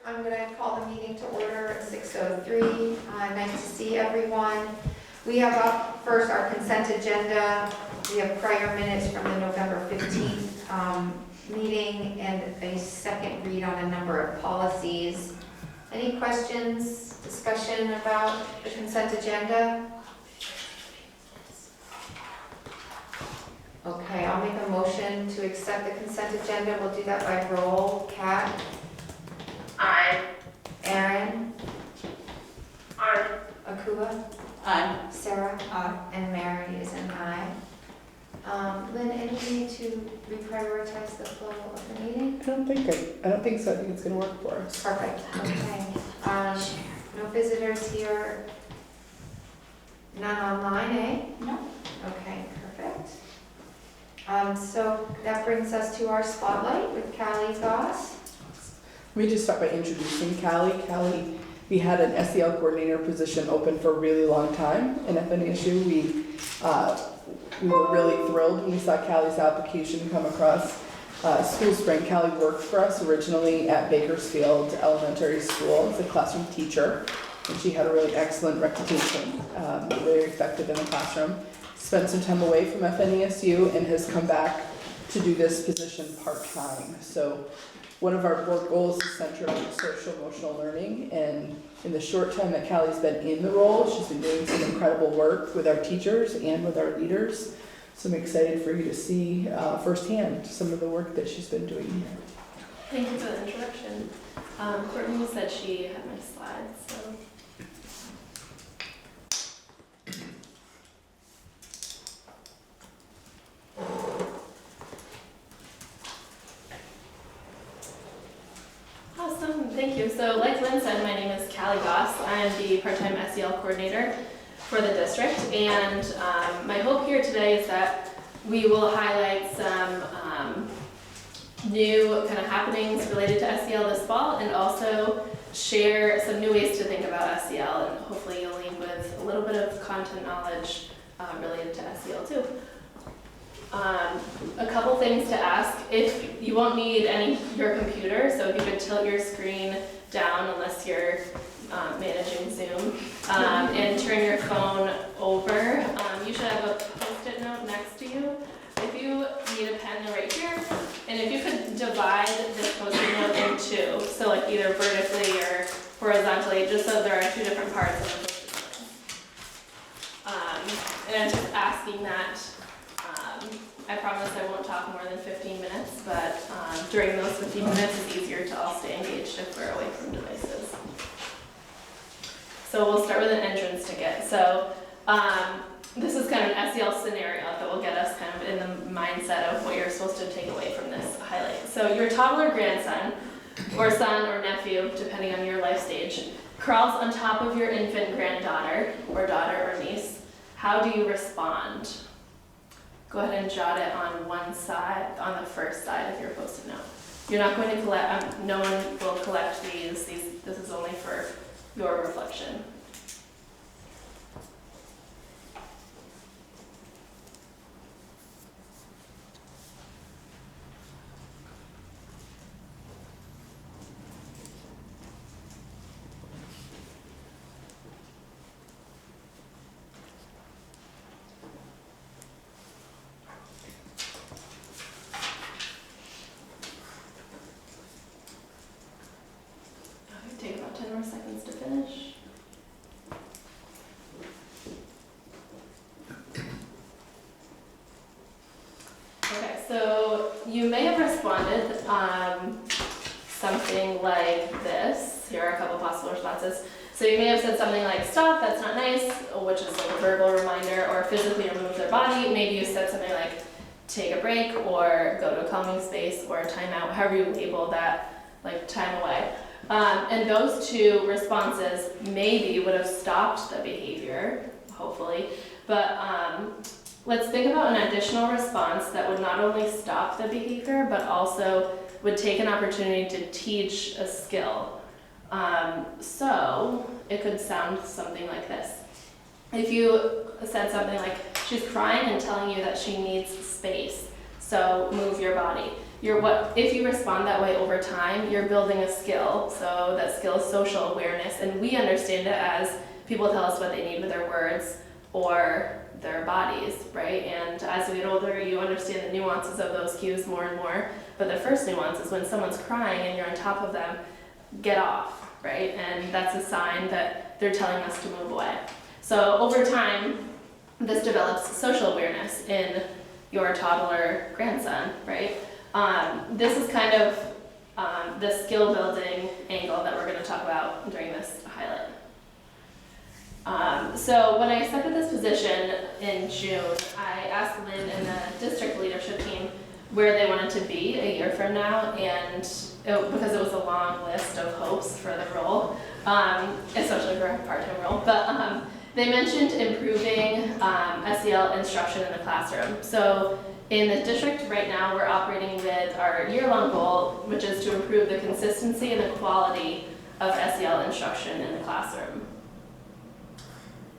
I'm going to call the meeting to order at 6:03. Nice to see everyone. We have up first our consent agenda. We have prior minutes from the November 15th meeting and a second read on a number of policies. Any questions, discussion about the consent agenda? Okay, I'll make a motion to accept the consent agenda. We'll do that by roll. Kat? Aye. Aaron? Aye. Akua? Aye. Sarah? Aye. And Mary is an aye. Lynn, any need to reprioritize the flow of the meeting? I don't think so. I think it's gonna work for us. Perfect, okay. No visitors here. None online, eh? No. Okay, perfect. So that brings us to our spotlight with Callie Goss. Let me just start by introducing Callie. Callie, we had an SEL coordinator position open for a really long time in FNESU. We were really thrilled when we saw Callie's application come across School Spring. Callie worked for us originally at Bakersfield Elementary School as a classroom teacher, and she had a really excellent reputation, very effective in the classroom. Spent some time away from FNESU and has come back to do this position part-time. So one of our board goals is centered on social emotional learning, and in the short time that Callie's been in the role, she's been doing some incredible work with our teachers and with our leaders. So I'm excited for you to see firsthand some of the work that she's been doing here. Thank you for the introduction. Courtney said she had my slides, so. Awesome, thank you. So like Lynn said, my name is Callie Goss. I am the part-time SEL coordinator for the district, and my hope here today is that we will highlight some new kind of happenings related to SEL this fall, and also share some new ways to think about SEL, and hopefully you'll leave with a little bit of content knowledge related to SEL too. A couple things to ask. If you won't need your computer, so if you could tilt your screen down unless you're managing Zoom, and turn your phone over. You should have a post-it note next to you. If you need a pen, they're right here. And if you could divide this post-it note in two, so like either vertically or horizontally, just so there are two different parts of the post-it note. And I'm just asking that. I promise I won't talk more than 15 minutes, but during those 15 minutes it's easier to all stay engaged if we're away from devices. So we'll start with an entrance ticket. So this is kind of an SEL scenario that will get us kind of in the mindset of what you're supposed to take away from this highlight. So your toddler grandson, or son or nephew, depending on your life stage, crawls on top of your infant granddaughter, or daughter or niece. How do you respond? Go ahead and jot it on one side, on the first side of your post-it note. You're not going to collect, no one will collect these. This is only for your reflection. Take about 10 more seconds to finish. Okay, so you may have responded something like this. Here are a couple possible responses. So you may have said something like, stop, that's not nice, which is like a verbal reminder, or physically remove their body. Maybe you said something like, take a break, or go to a calming space, or time out, however you label that, like time away. And those two responses maybe would have stopped the behavior, hopefully, but let's think about an additional response that would not only stop the behavior, but also would take an opportunity to teach a skill. So it could sound something like this. If you said something like, she's crying and telling you that she needs space, so move your body. if you respond that way over time, you're building a skill. So that skill is social awareness, and we understand it as people tell us what they need with their words or their bodies, right? And as we get older, you understand the nuances of those cues more and more. But the first nuance is when someone's crying and you're on top of them, get off, right? And that's a sign that they're telling us to move away. So over time, this develops social awareness in your toddler grandson, right? This is kind of the skill building angle that we're going to talk about during this highlight. So when I accepted this position in June, I asked Lynn and the district leadership team where they wanted to be a year from now, and because it was a long list of hopes for the role, especially for a part-time role, but they mentioned improving SEL instruction in the classroom. So in the district right now, we're operating with our year-long goal, which is to improve the consistency and the quality of SEL instruction in the classroom.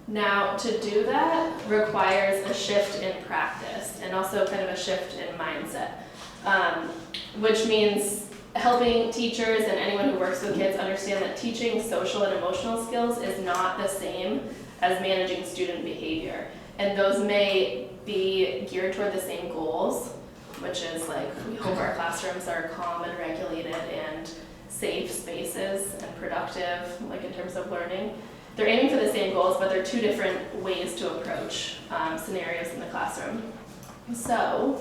Now, to do that requires a shift in practice and also kind of a shift in mindset, which means helping teachers and anyone who works with kids understand that teaching social and emotional skills is not the same as managing student behavior. And those may be geared toward the same goals, which is like we hope our classrooms are calm and regulated and safe spaces and productive, like in terms of learning. They're aiming for the same goals, but they're two different ways to approach scenarios in the classroom. So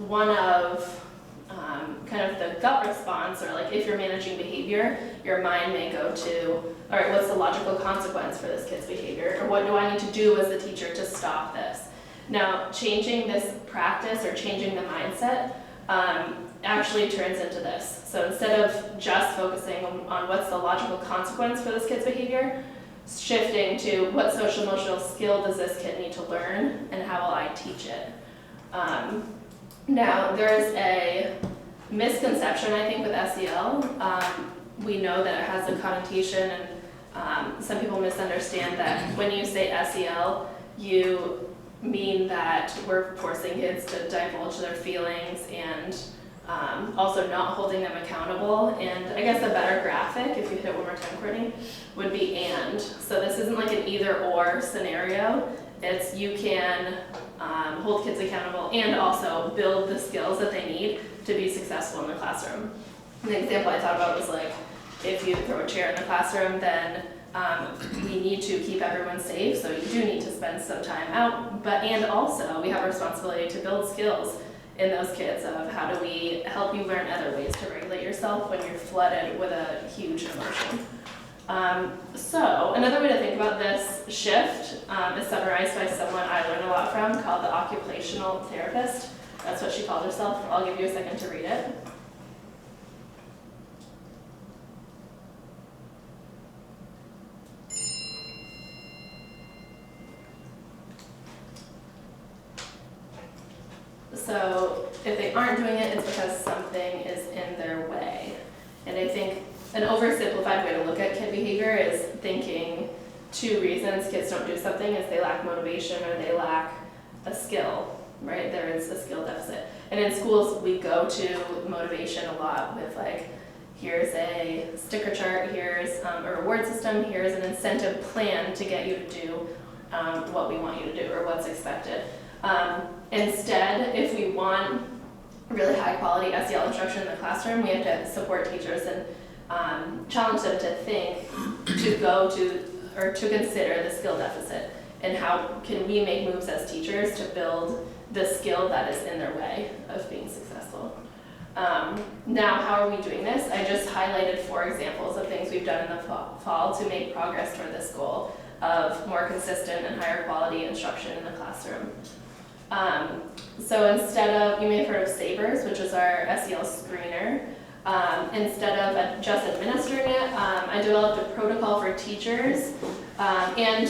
one of kind of the gut response, or like if you're managing behavior, your mind may go to, all right, what's the logical consequence for this kid's behavior? Or what do I need to do as a teacher to stop this? Now, changing this practice or changing the mindset actually turns into this. So instead of just focusing on what's the logical consequence for this kid's behavior, shifting to what social emotional skill does this kid need to learn and how will I teach it? Now, there's a misconception, I think, with SEL. We know that it has a connotation, and some people misunderstand that when you say SEL, you mean that we're forcing kids to divulge their feelings and also not holding them accountable. And I guess a better graphic, if you hit it one more time, Courtney, would be and. So this isn't like an either or scenario. It's you can hold kids accountable and also build the skills that they need to be successful in the classroom. And the example I thought about was like, if you throw a chair in the classroom, then we need to keep everyone safe, so you do need to spend some time out, and also we have a responsibility to build skills in those kids of how do we help you learn other ways to regulate yourself when you're flooded with a huge emotion. So another way to think about this shift is summarized by someone I learned a lot from called the occupational therapist. That's what she called herself. I'll give you a second to read it. So if they aren't doing it, it's because something is in their way. And I think an oversimplified way to look at kid behavior is thinking two reasons kids don't do something is they lack motivation or they lack a skill, right? There is a skill deficit. And in schools, we go to motivation a lot with like, here's a sticker chart, here's a reward system, here's an incentive plan to get you to do what we want you to do or what's expected. Instead, if we want really high quality SEL instruction in the classroom, we have to support teachers and challenge them to think, to go to, or to consider the skill deficit and how can we make moves as teachers to build the skill that is in their way of being successful. Now, how are we doing this? I just highlighted 4 examples of things we've done in the fall to make progress toward this goal of more consistent and higher quality instruction in the classroom. So instead of, you may have heard of SABRS, which is our SEL screener. Instead of just administering it, I developed a protocol for teachers and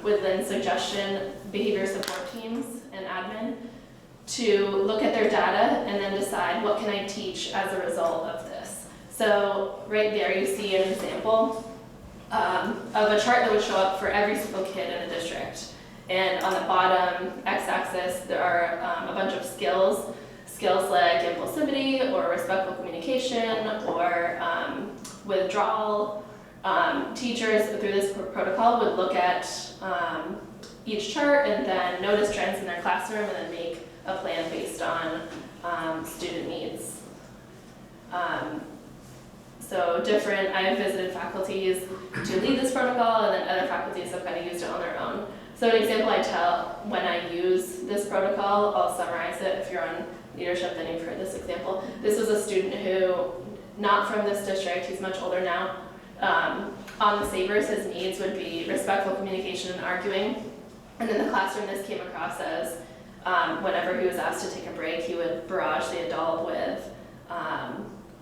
with Lynn's suggestion, behavior support teams and admin to look at their data and then decide what can I teach as a result of this. So right there you see an example of a chart that would show up for every single kid in the district. And on the bottom x-axis, there are a bunch of skills. skills like impulsivity or respectful communication or withdrawal. Teachers through this protocol would look at each chart and then notice trends in their classroom and then make a plan based on student needs. I have visited faculties to lead this protocol, and then other faculties have kind of used it on their own. So an example I tell when I use this protocol, I'll summarize it. If you're on leadership, then you've heard this example. This was a student who, not from this district, he's much older now. On the Sabres, his needs would be respectful communication and arguing. And in the classroom, this came across as whenever he was asked to take a break, he would barrage the adult with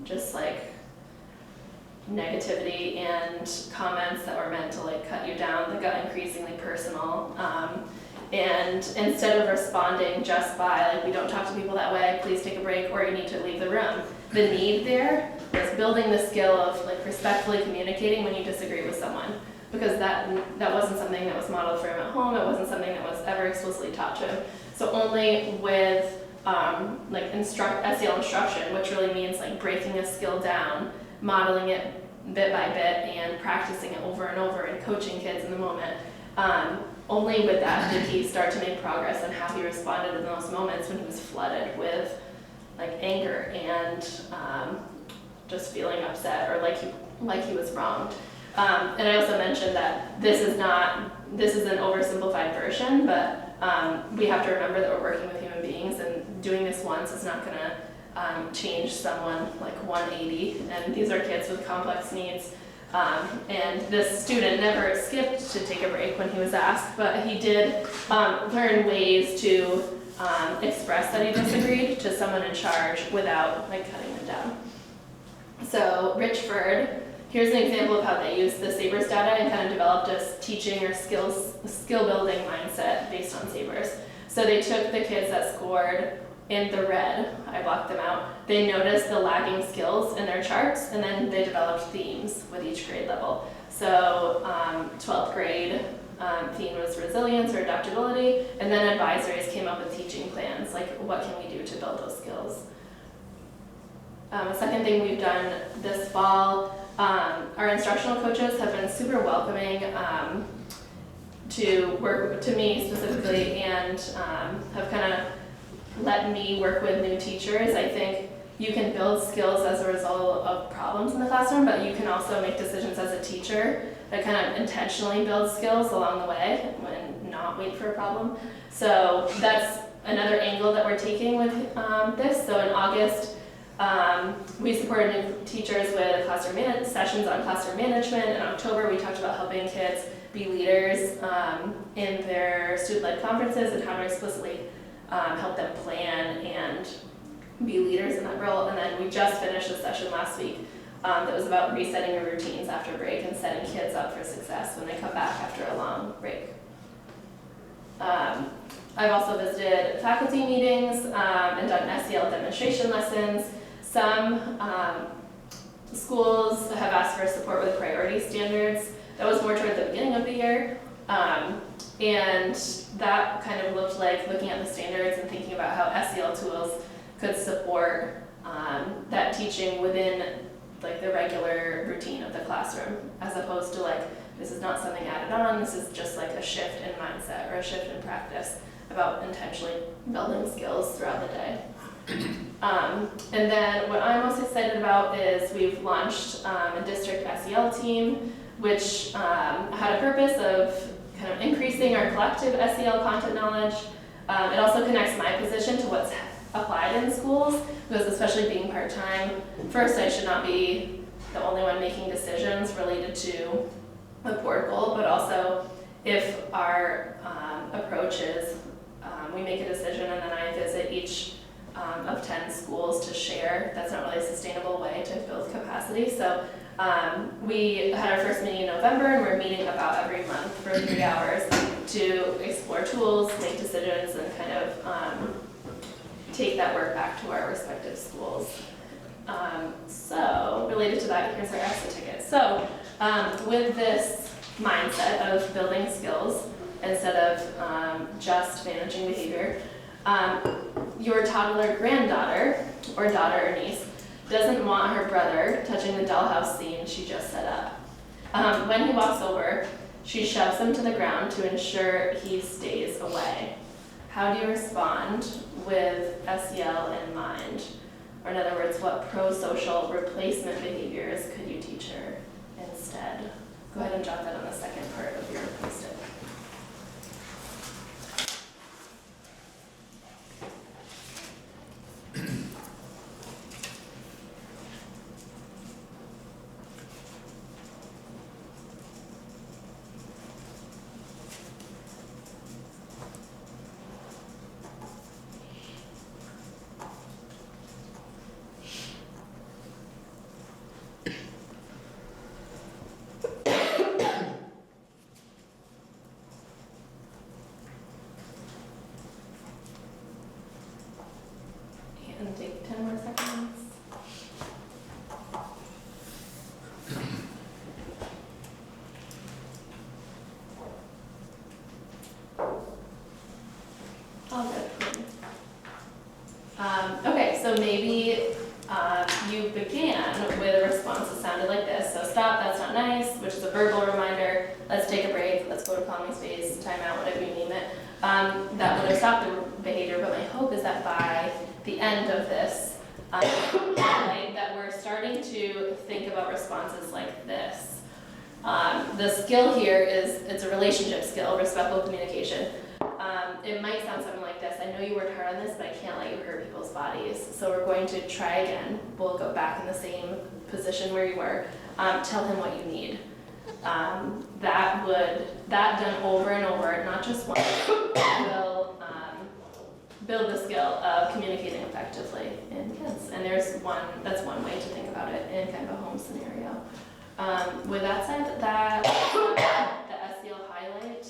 just like negativity and comments that were meant to like cut you down, that got increasingly personal. And instead of responding just by like, we don't talk to people that way, please take a break, or you need to leave the room, the need there was building the skill of like respectfully communicating when you disagree with someone, because that wasn't something that was modeled for him at home. It wasn't something that was ever explicitly taught to him. So only with SEL instruction, which really means like breaking a skill down, modeling it bit by bit and practicing it over and over and coaching kids in the moment. Only with that did he start to make progress on how he responded in those moments when he was flooded with like anger and just feeling upset or like he was wronged. And I also mentioned that this is an oversimplified version, but we have to remember that we're working with human beings, and doing this once is not going to change someone like 180. And these are kids with complex needs. And this student never skipped to take a break when he was asked, but he did learn ways to express that he disagreed to someone in charge without like cutting them down. So Richford, here's an example of how they used the Sabres data and kind of developed a teaching or skill building mindset based on Sabres. So they took the kids that scored in the red, I blocked them out. They noticed the lagging skills in their charts, and then they developed themes with each grade level. So 12th grade theme was resilience or adaptability, and then advisories came up with teaching plans, like what can we do to build those skills. A second thing we've done this fall, our instructional coaches have been super welcoming to work to me specifically, and have kind of let me work with new teachers. I think you can build skills as a result of problems in the classroom, but you can also make decisions as a teacher that kind of intentionally build skills along the way and not wait for a problem. So that's another angle that we're taking with this. So in August, we supported new teachers with classroom sessions on classroom management. In October, we talked about helping kids be leaders in their student-led conferences and how to explicitly help them plan and be leaders in that role. And then we just finished a session last week that was about resetting your routines after break and setting kids up for success when they come back after a long break. I've also visited faculty meetings and done SEL demonstration lessons. Some schools have asked for support with priority standards. That was more toward the beginning of the year. And that kind of looked like looking at the standards and thinking about how SEL tools could support that teaching within like the regular routine of the classroom, as opposed to like, this is not something added on, this is just like a shift in mindset or a shift in practice about intentionally building skills throughout the day. And then what I'm most excited about is we've launched a district SEL team, which had a purpose of kind of increasing our collective SEL content knowledge. It also connects my position to what's applied in schools, because especially being part-time, first I should not be the only one making decisions related to a board goal, but also if our approach is we make a decision and then I visit each of 10 schools to share, that's not really a sustainable way to build capacity. So we had our first meeting in November, and we're meeting about every month for 3 hours to explore tools, make decisions, and kind of take that work back to our respective schools. So related to that, here's our exit ticket. So with this mindset of building skills instead of just managing behavior, your toddler granddaughter, or daughter or niece, doesn't want her brother touching the dollhouse scene she just set up. When he walks over, she shoves him to the ground to ensure he stays away. How do you respond with SEL in mind? Or in other words, what pro-social replacement behaviors could you teach her instead? Go ahead and jot that on the second part of your post-it. And take 10 more seconds. All good. Okay, so maybe you began with a response that sounded like this. So stop, that's not nice, which is a verbal reminder. Let's take a break, let's go to calming space, time out, whatever you name it. That would have stopped the behavior, but my hope is that by the end of this, that we're starting to think about responses like this. The skill here is, it's a relationship skill, respectful communication. It might sound something like this: I know you worked hard on this, but I can't let you hurt people's bodies. So we're going to try again. We'll go back in the same position where you were. Tell him what you need. That done over and over, not just once, will build the skill of communicating effectively in kids. And that's one way to think about it in kind of a home scenario. With that said, the SEL highlight,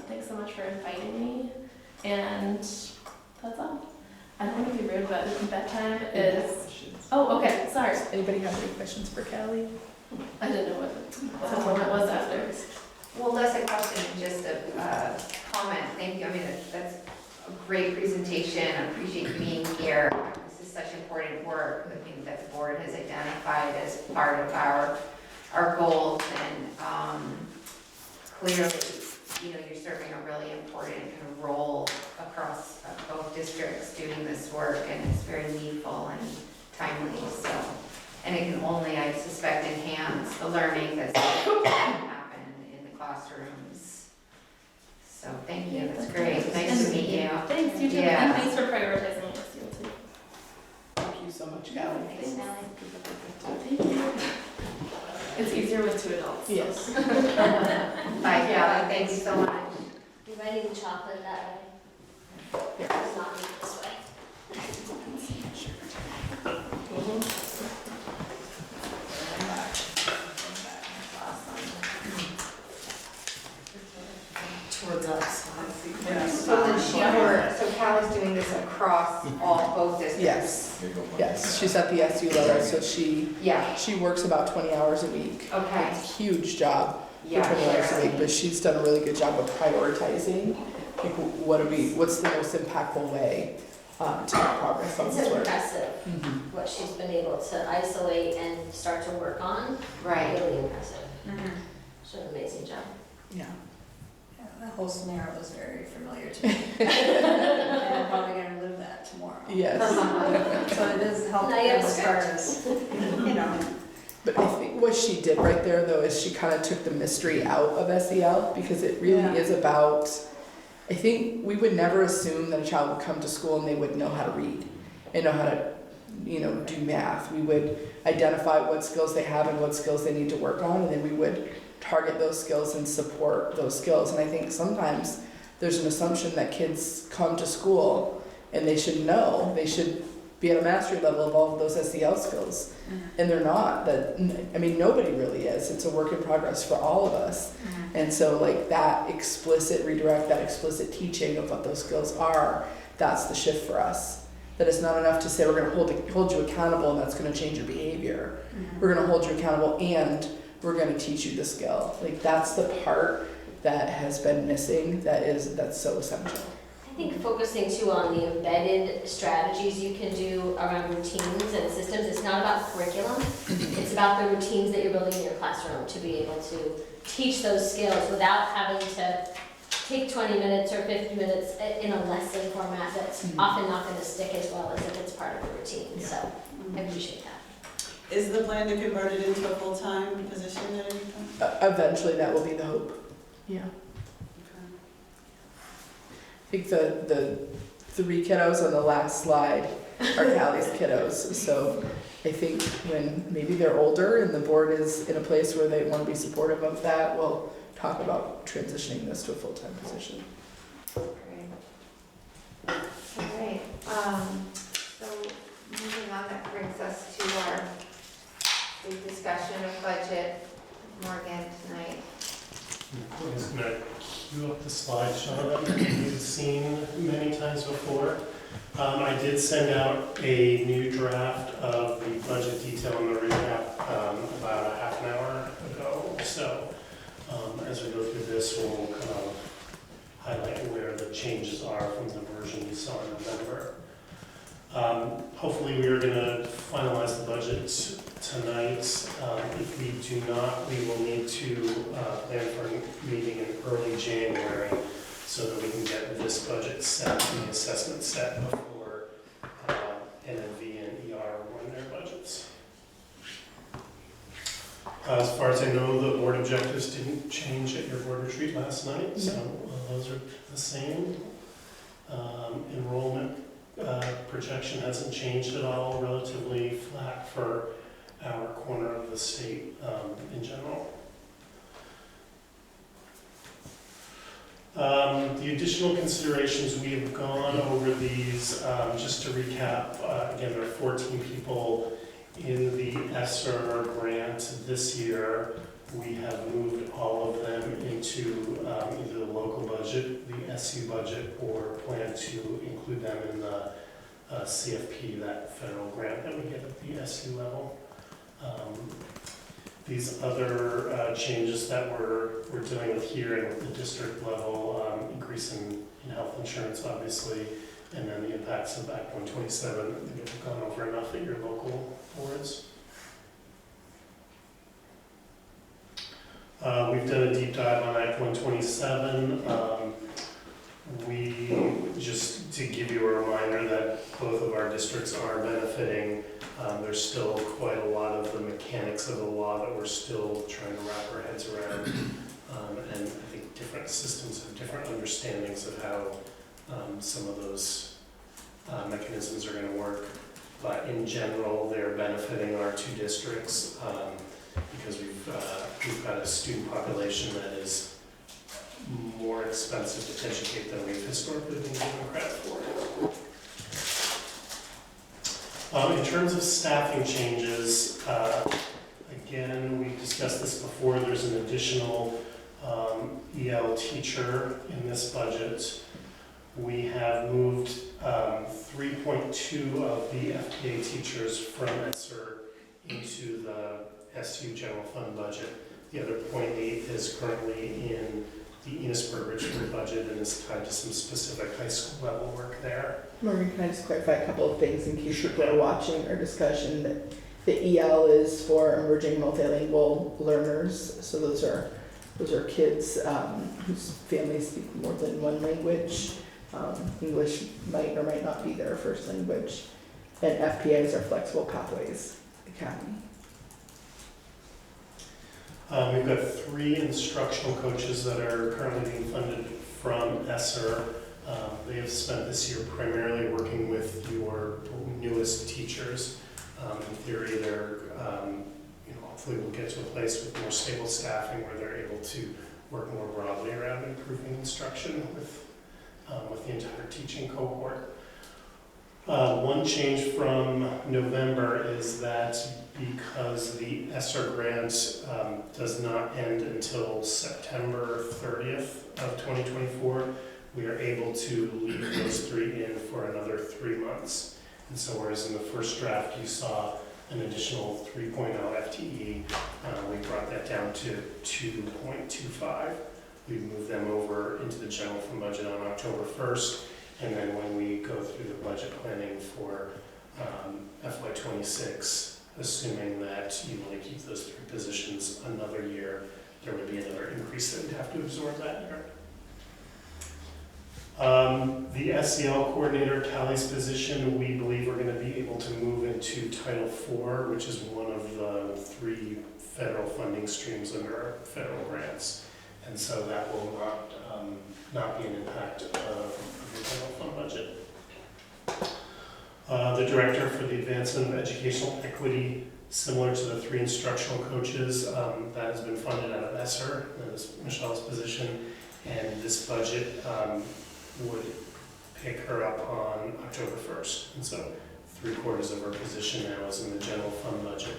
thanks so much for inviting me, and that's all. I don't want to be rude, but bedtime is... Oh, okay, sorry. Anybody have any questions for Callie? I didn't know what it was after. Well, less a question, just a comment. Thank you. I mean, that's a great presentation. I appreciate you being here. This is such important work, I think, that the board has identified as part of our goals, and clearly, you know, you're serving a really important kind of role across both districts doing this work, and it's very needful and timely. So, and it can only, I suspect, enhance the learning that's going to happen in the classrooms. So thank you. That's great. Nice to meet you. Thanks, you too. Yeah. And thanks for prioritizing your students too. Thank you so much, Callie. Thanks, Nellie. Thank you. It's easier with two adults. Yes. Bye, Callie. Thank you so much. You might need the chocolate that way. It's not me this way. Towards us. So Callie's doing this across both districts? Yes. Yes, she's at the SU level, so Yeah, she works about 20 hours a week. okay. It's a huge job for Yeah, 20 hours a sure. week, but she's done a really good job of prioritizing, like, what's the most impactful way to make progress on It's this work. impressive Mhm. what she's been able to isolate and start to work on. Right. Really impressive. Mhm. She's done an amazing job. Yeah. Yeah, that whole scenario was very familiar to me. And I'm probably gonna live that tomorrow. Yes. So it is helpful Now you have a as far as, you know. But I think what she did right there, though, is she kind of took the mystery out of SEL, because it really Yeah. is about, I think we would never assume that a child would come to school and they would know how to read and know how to, do math. We would identify what skills they have and what skills they need to work on, and then we would target those skills and support those skills. And I think sometimes there's an assumption that kids come to school and they should be at a mastery level of all of those SEL skills. And they're not. Nobody really is. It's a work in progress for all of us. And so like that explicit redirect, that explicit teaching of what those skills are, that's the shift for us. That it's not enough to say we're going to hold you accountable and that's going to change your behavior. We're going to hold you accountable and we're going to teach you the skill. Like that's the part that has been missing that's so essential. I think focusing too on the embedded strategies you can do around routines and systems. It's not about curriculum. It's about the routines that you're building in your classroom to be able to teach those skills without having to take 20 minutes or 50 minutes in a lesson format that's often not going to stick as well as if it's part of a routine. Yeah. So I appreciate that. Is the plan to convert it into a full-time position at any time? Eventually, that will be the hope. Yeah. I think the 3 kiddos on the last slide are Callie's kiddos. So I think when maybe they're older and the board is in a place where they want to be supportive of that, we'll talk about transitioning this to a full-time position. Great. All right, so moving on, that brings us to our big discussion of budget. Morgan, tonight. I'm just going to cue up the slideshow that you've seen many times before. I did send out a new draft of the budget detail and the recap about a half an hour ago. So as we go through this, we'll kind of highlight where the changes are from the version you saw in November. Hopefully we are going to finalize the budget tonight. If we do not, we will need to plan for a meeting in early January so that we can get this budget set and the assessment set before NNV and ER run their budgets. As far as I know, the board objectives didn't change at your board retreat last night, so those are the same. Enrollment projection hasn't changed at all, relatively flat for our corner of the state in general. The additional considerations, we have gone over these. Just to recap, again, there are 14 people in the ESSER grant this year. We have moved all of them into either the local budget, the SU budget, or plan to include them in the CFP, that federal grant that we get at the SU level. These other changes that we're dealing with here and at the district level, increase in health insurance, obviously, and then the impacts of Act 127, I think we've gone over enough at your local boards. We've done a deep dive on Act 127. Just to give you a reminder that both of our districts are benefiting. There's still quite a lot of the mechanics of the law that we're still trying to wrap our heads around. And I think different systems have different understandings of how some of those mechanisms are going to work. But in general, they're benefiting our 2 districts because we've got a student population that is more expensive to educate than we've historically been given credit for. In terms of staffing changes, again, we discussed this before, there's an additional EL teacher in this budget. We have moved 3.2 of the FTA teachers from ESSER into the SU general fund budget. The other 0.8 is currently in the Enosburg-Richford budget and is tied to some specific high school level work there. Morgan, can I just clarify a couple of things in case people are watching our discussion? That the EL is for emerging multilingual learners, so those are kids whose families speak more than one language. English might or might not be their first language, and FPAs are Flexible Pathways Academy. We've got 3 instructional coaches that are currently being funded from ESSER. They have spent this year primarily working with your newest teachers. In theory, they're, hopefully we'll get to a place with more stable staffing where they're able to work more broadly around improving instruction with the entire teaching cohort. One change from November is that because the ESSER grant does not end until September 30th of 2024, we are able to leave those 3 in for another 3 months. And so whereas in the first draft you saw an additional 3.0 FTE, we brought that down to 2.25. We've moved them over into the general fund budget on October 1st. And then when we go through the budget planning for FY26, assuming that you want to keep those 3 positions another year, there would be another increase that we'd have to absorb that year. The SEL coordinator, Callie's position, we believe we're going to be able to move into Title IV, which is one of the 3 federal funding streams under our federal grants. And so that will not be an impact of the general fund budget. The director for the advancement of educational equity, similar to the 3 instructional coaches, that has been funded out of ESSER, that is Michelle's position, and this budget would pick her up on October 1st. And so 3/4 of her position now is in the general fund budget,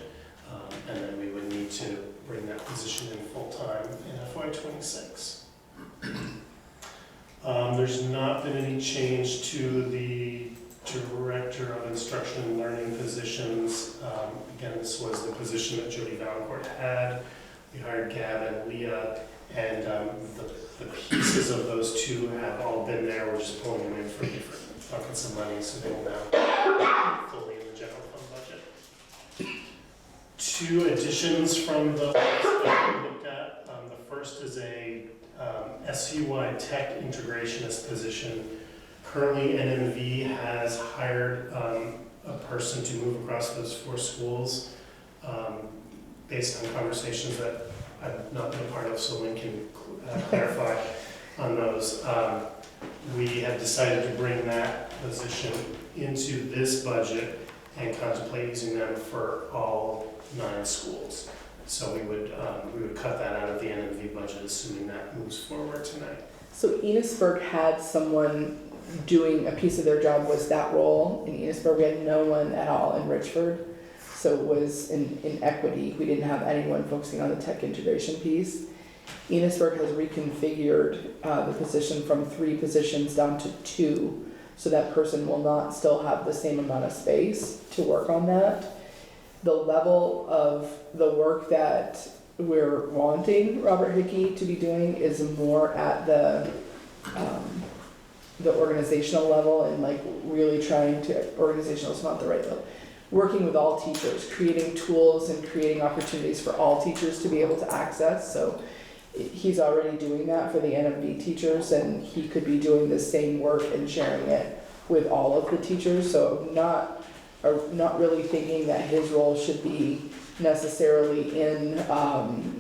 and then we would need to bring that position in full-time in FY26. There's not been any change to the Director of Instruction and Learning positions. Again, this was the position that Jody Valancourt had. We hired Gab and Leah, and the pieces of those 2 have all been there. We're just pulling them in from different buckets of money, so they will now be fully in the general fund budget. 2 additions from the list that we looked at. The first is a SU-wide tech integrationist position. Currently, NMV has hired a person to move across those 4 schools based on conversations that I've not been a part of, so Lynn can clarify on those. We have decided to bring that position into this budget and contemplate using them for all 9 schools. So we would cut that out of the NMV budget, assuming that moves forward tonight. So Enosburg had someone doing a piece of their job was that role. In Enosburg, we had no one at all in Richford. So it was in equity. We didn't have anyone focusing on the tech integration piece. Enosburg has reconfigured the position from 3 positions down to 2. So that person will not still have the same amount of space to work on that. The level of the work that we're wanting Robert Hickey to be doing is more at the organizational level, and like really trying to, organizational is not the right level, working with all teachers, creating tools and creating opportunities for all teachers to be able to access. So he's already doing that for the NMB teachers, and he could be doing the same work and sharing it with all of the teachers. So not really thinking that his role should be necessarily in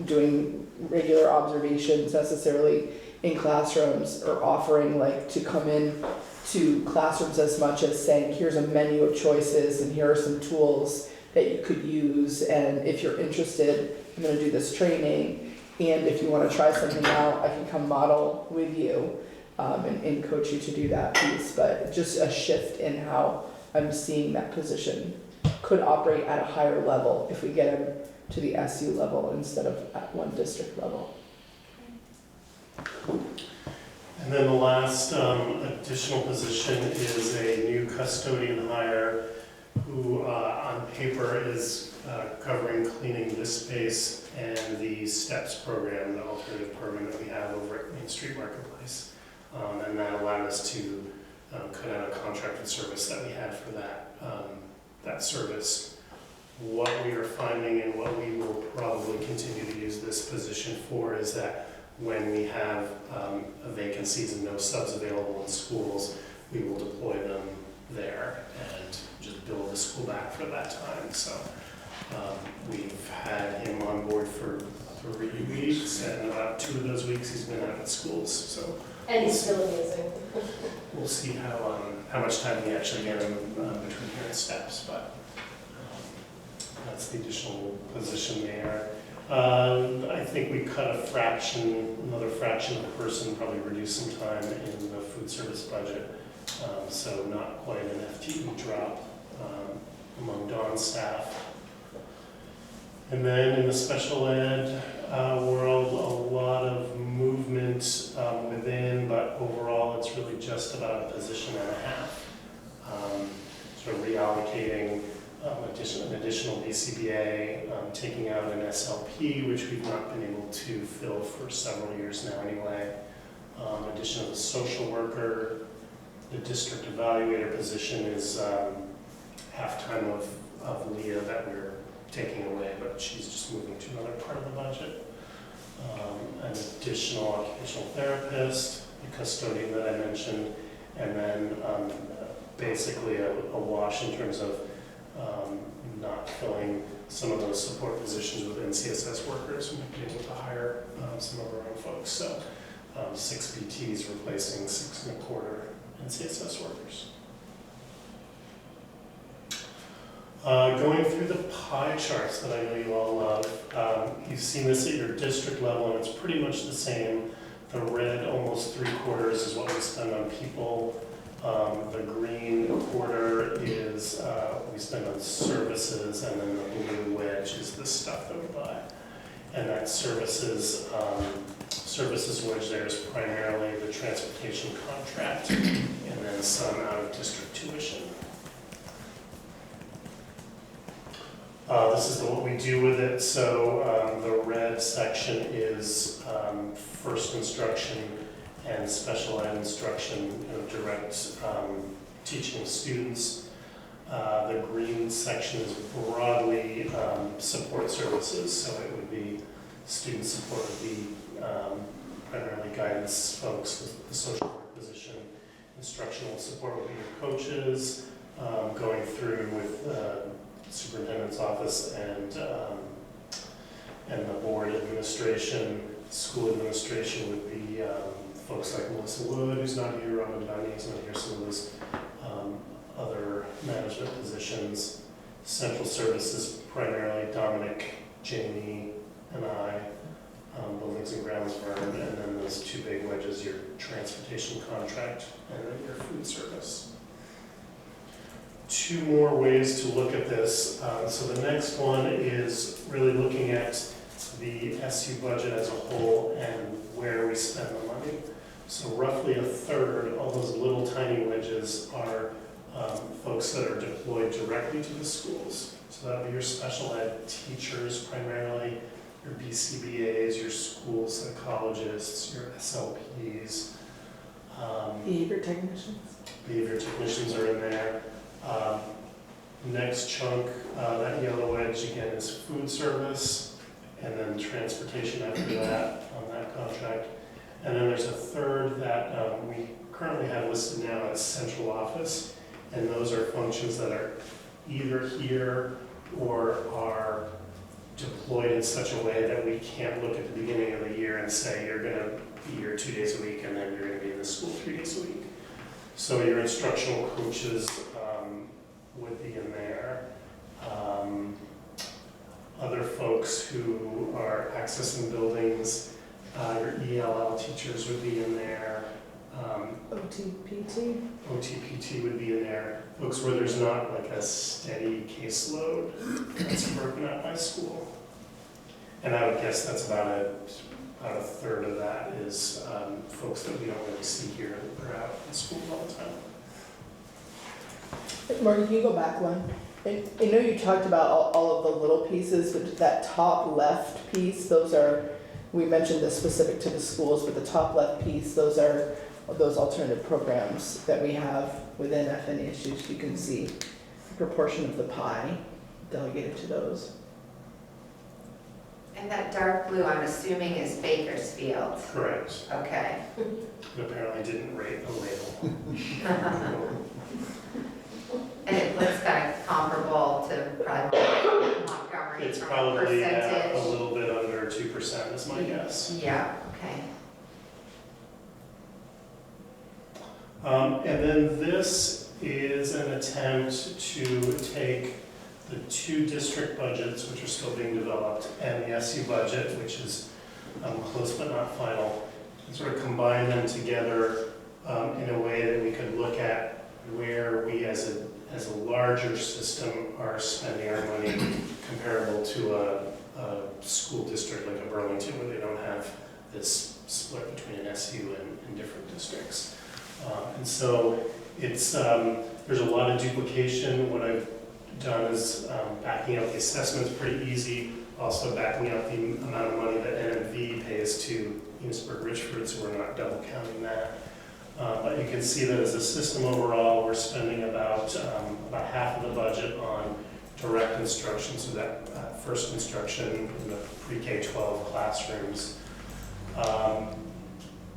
doing regular observations necessarily in classrooms, or offering like to come in to classrooms as much as saying, here's a menu of choices and here are some tools that you could use, and if you're interested, I'm going to do this training, and if you want to try something out, I can come model with you and coach you to do that piece. But just a shift in how I'm seeing that position could operate at a higher level if we get him to the SU level instead of at one district level. And then the last additional position is a new custodian hire who on paper is covering cleaning this space and the STEPS program, the alternative program that we have over at Main Street Marketplace. And that allowed us to cut out a contracted service that we had for that service. What we are finding, and what we will probably continue to use this position for, is that when we have vacancies and no subs available in schools, we will deploy them there and just build the school back for that time. So we've had him on board for 3 weeks, and about 2 of those weeks he's been out at schools. So And he's still amazing. we'll see how much time we actually get him between here and STEPS, but that's the additional position there. I think we cut another fraction of a person, probably reduce some time in the food service budget. So not quite an FTE drop among Dawn's staff. And then in the special ed world, a lot of movement within, but overall it's really just about a position and a half. Sort of reallocating an additional BCBA, taking out an SLP, which we've not been able to fill for several years now anyway. Addition of a social worker, The district evaluator position is half-time of Leah that we're taking away, but she's just moving to another part of the budget. An additional occupational therapist, the custodian that I mentioned, and then basically a wash in terms of not filling some of those support positions with NCSS workers. We've been able to hire some of our own folks. So 6 PTs replacing 6 1/4 NCSS workers. Going through the pie charts that I know you all love, you've seen this at your district level, and it's pretty much the same. The red, almost 3/4, is what we spend on people. The green quarter is we spend on services, and then the blue wedge is the stuff that we buy. And that services wedge there is primarily the transportation contract, and then some out-of-district tuition. This is what we do with it. So the red section is first instruction and special ed instruction, direct teaching of students. The green section is broadly support services, so it would be student support would be primarily guidance folks with the social work position. Instructional support would be your coaches, going through with superintendent's office and the board administration. School administration would be folks like Melissa Wood, who's not here, Robin Downey, who's not here, some of those other management positions. Central services, primarily Dominic, Jamie, and I. Buildings and grounds, Vern, and then those 2 big wedges, your transportation contract and then your food service. 2 more ways to look at this. So the next one is really looking at the SU budget as a whole and where we spend the money. So roughly 1/3, all those little tiny wedges are folks that are deployed directly to the schools. So that would be your special ed teachers primarily, your BCBAs, your school psychologists, your SLPs. Behavior technicians. Behavior technicians are in there. Next chunk, that yellow wedge again is food service, and then transportation after that on that contract. And then there's 1/3 that we currently have listed now as central office, and those are functions that are either here or are deployed in such a way that we can't look at the beginning of the year and say you're going to be here 2 days a week and then you're going to be in the school 3 days a week. So your instructional coaches would be in there. Other folks who are accessing buildings, your ELL teachers would be in there. OTPT. OTPT would be in there. Folks where there's not like a steady caseload that's broken up by school. And I would guess that's about a 1/3 of that is folks that we don't really see here or out in school all the time. Morgan, can you go back one? I know you talked about all of the little pieces, but that top left piece, those are, we mentioned this specific to the schools, but the top left piece, those are those alternative programs that we have within FNESU. So you can see the proportion of the pie delegated to those. And that dark blue, I'm assuming, is Bakersfield. Correct. Okay. But apparently didn't rate the label. And it looks kind of comparable to probably Montgomery It's from probably a percentage. little bit under 2% is my guess. Yeah, okay. And then this is an attempt to take the 2 district budgets, which are still being developed, and the SU budget, which is close but not final, and sort of combine them together in a way that we could look at where we as a larger system are spending our money comparable to a school district like a Burlington, where they don't have this split between an SU and different districts. And so it's there's a lot of duplication. What I've done is backing out the assessments pretty easy, also backing out the amount of money that NMV pays to Enosburg Richford, so we're not double counting that. But you can see that as a system overall, we're spending about half of the budget on direct instruction, so that first instruction in the pre-K-12 classrooms.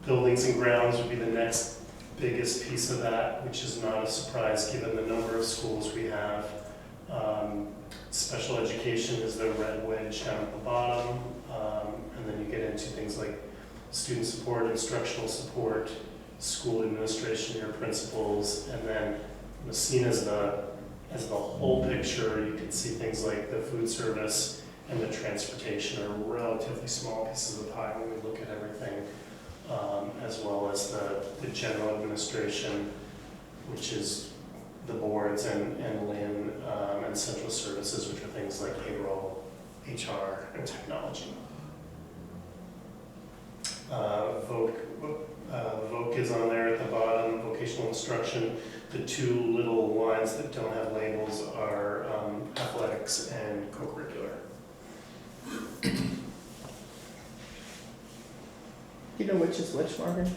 Buildings and grounds would be the next biggest piece of that, which is not a surprise given the number of schools we have. Special education is the red wedge down at the bottom, and then you get into things like student support, instructional support, school administration, your principals, and then seen as the whole picture, you can see things like the food service and the transportation are relatively small pieces of the pie when we look at everything, as well as the general administration, which is the boards and Lynn, and central services, which are things like payroll, HR, and technology. VOC is on there at the bottom, vocational instruction. The two little lines that don't have labels are athletics and co-curricular. You know which is which, Morgan?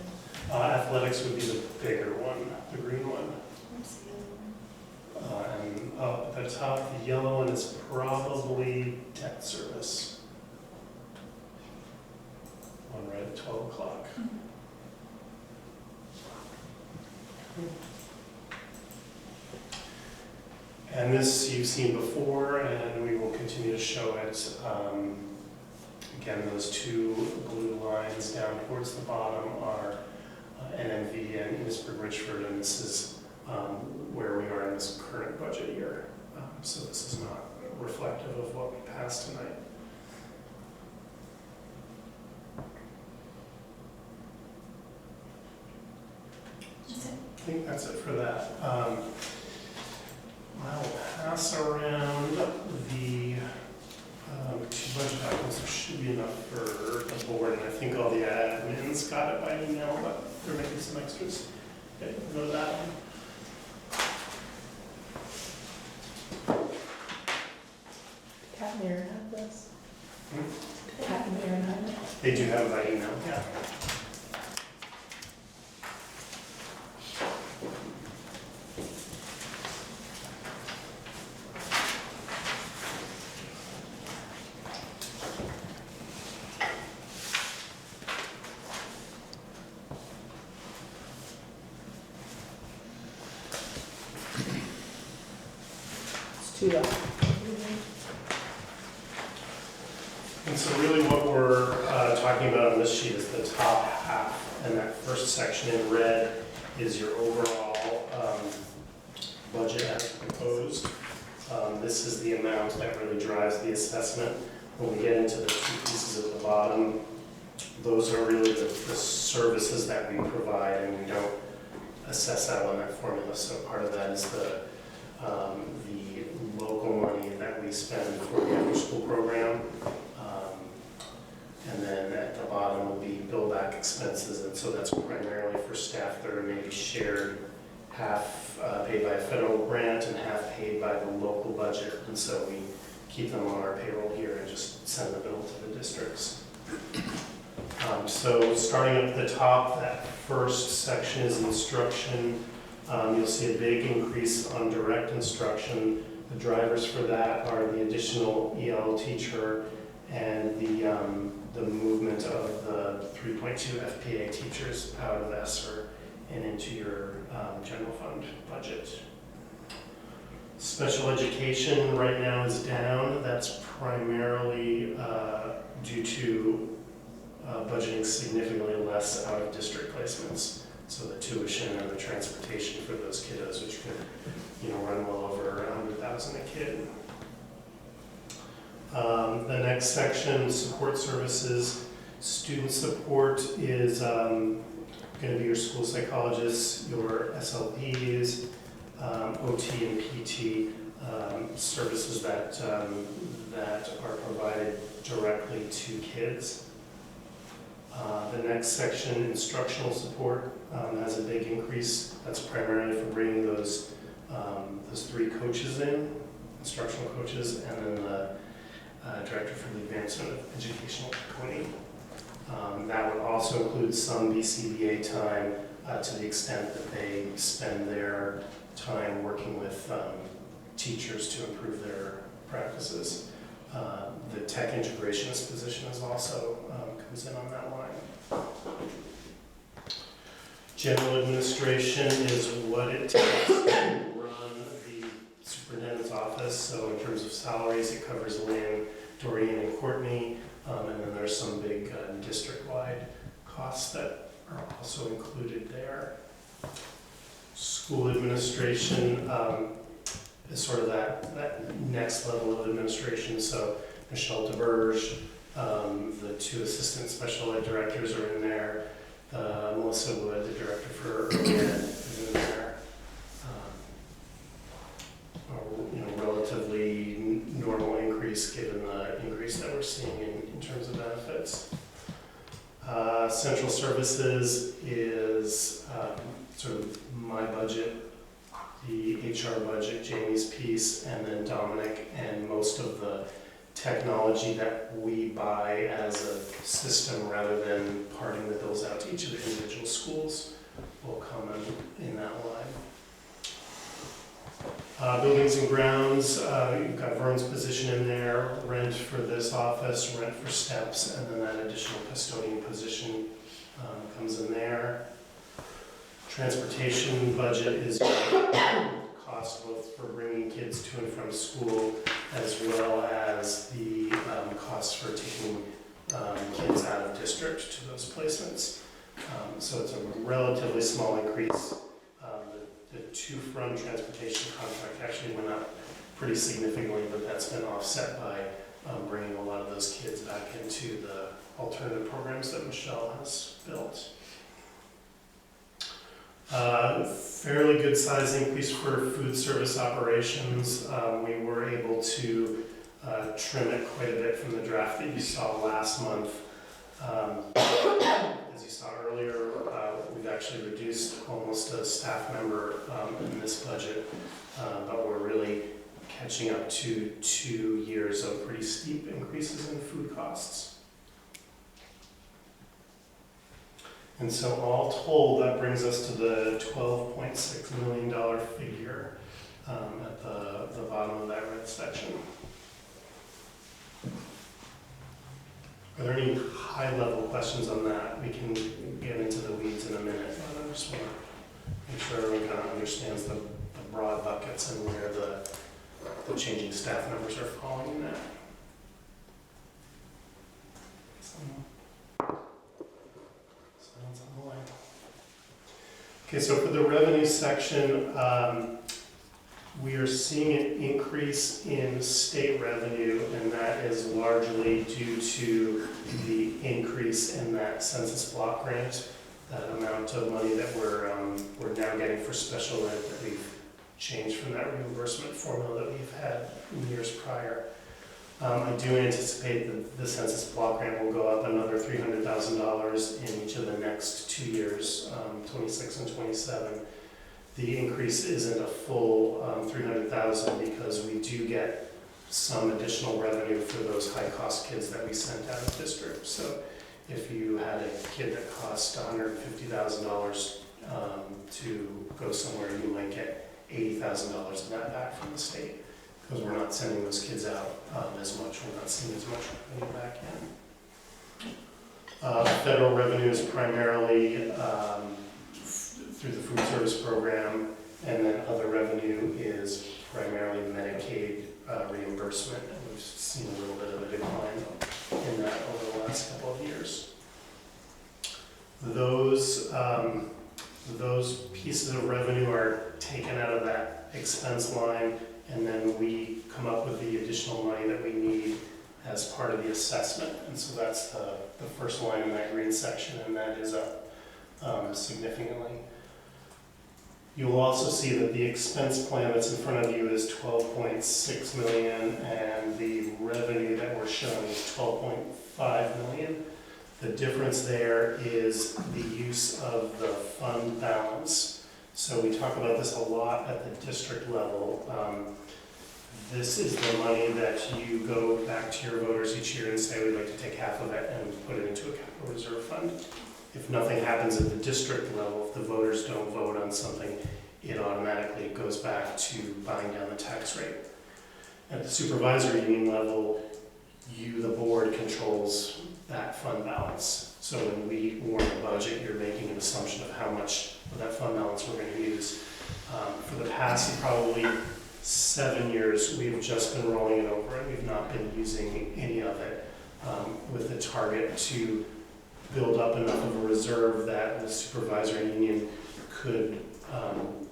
Athletics would be the bigger one, the green one. And up at the top, the yellow one is probably debt service. One right at 12 o'clock. And this you've seen before, and we will continue to show it. Again, those two blue lines down towards the bottom are NMV and Innisbrook-Richford, and this is where we are in this current budget year. So this is not reflective of what we passed tonight. I think that's it for that. I'll pass around the two budget documents. There should be enough for the board, and I think all the admins got it by email, but there may be some extras. Okay, we'll go to that one. Cat and Aaron have this. Hmm? Cat and Aaron have it. They do have it by email, yeah. It's two left. And so really what we're talking about on this sheet is the top half, and that first section in red is your overall budget as proposed. This is the amount that really drives the assessment. When we get into the two pieces at the bottom, those are really the services that we provide, and we don't assess that on that formula. So part of that is the local money that we spend for the after school program. And then at the bottom will be bill back expenses, and so that's primarily for staff that are maybe shared, half paid by a federal grant and half paid by the local budget. And so we keep them on our payroll here and just send the bill to the districts. So starting up at the top, that first section is instruction. You'll see a big increase on direct instruction. The drivers for that are the additional EL teacher and the movement of the 3.2 FPA teachers out of ESSER and into your general fund budget. Special education right now is down. That's primarily due to budgeting significantly less out of district placements. So the tuition and the transportation for those kiddos, which could, run well over $100,000 a kid. The next section, support services. Student support is going to be your school psychologists, your SLPs, OT and PT, services that are provided directly to kids. The next section, instructional support, has a big increase. That's primarily for bringing those three coaches in, instructional coaches, and then the Director for the Advancement of Educational Equity. That would also include some BCBA time, to the extent that they spend their time working with teachers to improve their practices. The tech integrationist position is also comes in on that line. General administration is what it takes to run the superintendent's office. So in terms of salaries, it covers Lynn, Doreen, and Courtney. And then there's some big district-wide costs that are also included there. School administration is sort of that next level of administration. So Michelle DeBerge, the 2 assistant special ed directors are in there. Melissa Wood, the director for early ed, is in there. Relatively normal increase given the increase that we're seeing in terms of benefits. Central services is sort of my budget, the HR budget, Jamie's piece, and then Dominic, and most of the technology that we buy as a system rather than parting the bills out to each of the individual schools will come in that line. Buildings and grounds, you've got Vern's position in there, rent for this office, rent for steps, and then that additional custodian position comes in there. Transportation budget is cost both for bringing kids to and from school as well as the costs for taking kids out of district to those placements. So it's a relatively small increase. The to-from transportation contract actually went up pretty significantly, but that's been offset by bringing a lot of those kids back into the alternative programs that Michelle has built. Fairly good size increase for food service operations. We were able to trim it quite a bit from the draft that you saw last month. As you saw earlier, we've actually reduced almost a staff member in this budget, but we're really catching up to 2 years of pretty steep increases in food costs. And so all told, that brings us to the $12.6 million figure at the bottom of that red section. Are there any high-level questions on that? We can get into the weeds in a minute, but I just want to make sure everyone kind of understands the broad buckets and where the changing staff members are falling in that. Sounds on the line. Okay, so for the revenue section, we are seeing an increase in state revenue, and that is largely due to the increase in that census block grant, that amount of money that we're now getting for special ed that we've changed from that reimbursement formula that we've had in years prior. I do anticipate that the census block grant will go up another $300,000 in each of the next 2 years, 26 and 27. The increase isn't a full $300,000 because we do get some additional revenue for those high-cost kids that we sent out of district. So if you had a kid that cost $150,000 to go somewhere, you might get $80,000 of that back from the state because we're not sending those kids out as much. We're not seeing as much revenue back in. Federal revenue is primarily through the food service program, and then other revenue is primarily Medicaid reimbursement, and we've seen a little bit of a decline in that over the last couple of years. Those pieces of revenue are taken out of that expense line, and then we come up with the additional money that we need as part of the assessment, and so that's the first line in that green section, and that is up significantly. You will also see that the expense plan that's in front of you is $12.6 million, and the revenue that we're showing is $12.5 million. The difference there is the use of the fund balance. So we talk about this a lot at the district level. This is the money that you go back to your voters each year and say, we'd like to take half of it and put it into a capital reserve fund. if nothing happens at the district level, if the voters don't vote on something, it automatically goes back to buying down the tax rate. At the supervisory union level, you, the board, controls that fund balance. So when we warn the budget, you're making an assumption of how much of that fund balance we're going to use. For the past probably 7 years, we've just been rolling it over and we've not been using any of it, with the target to build up enough of a reserve that the supervisory union could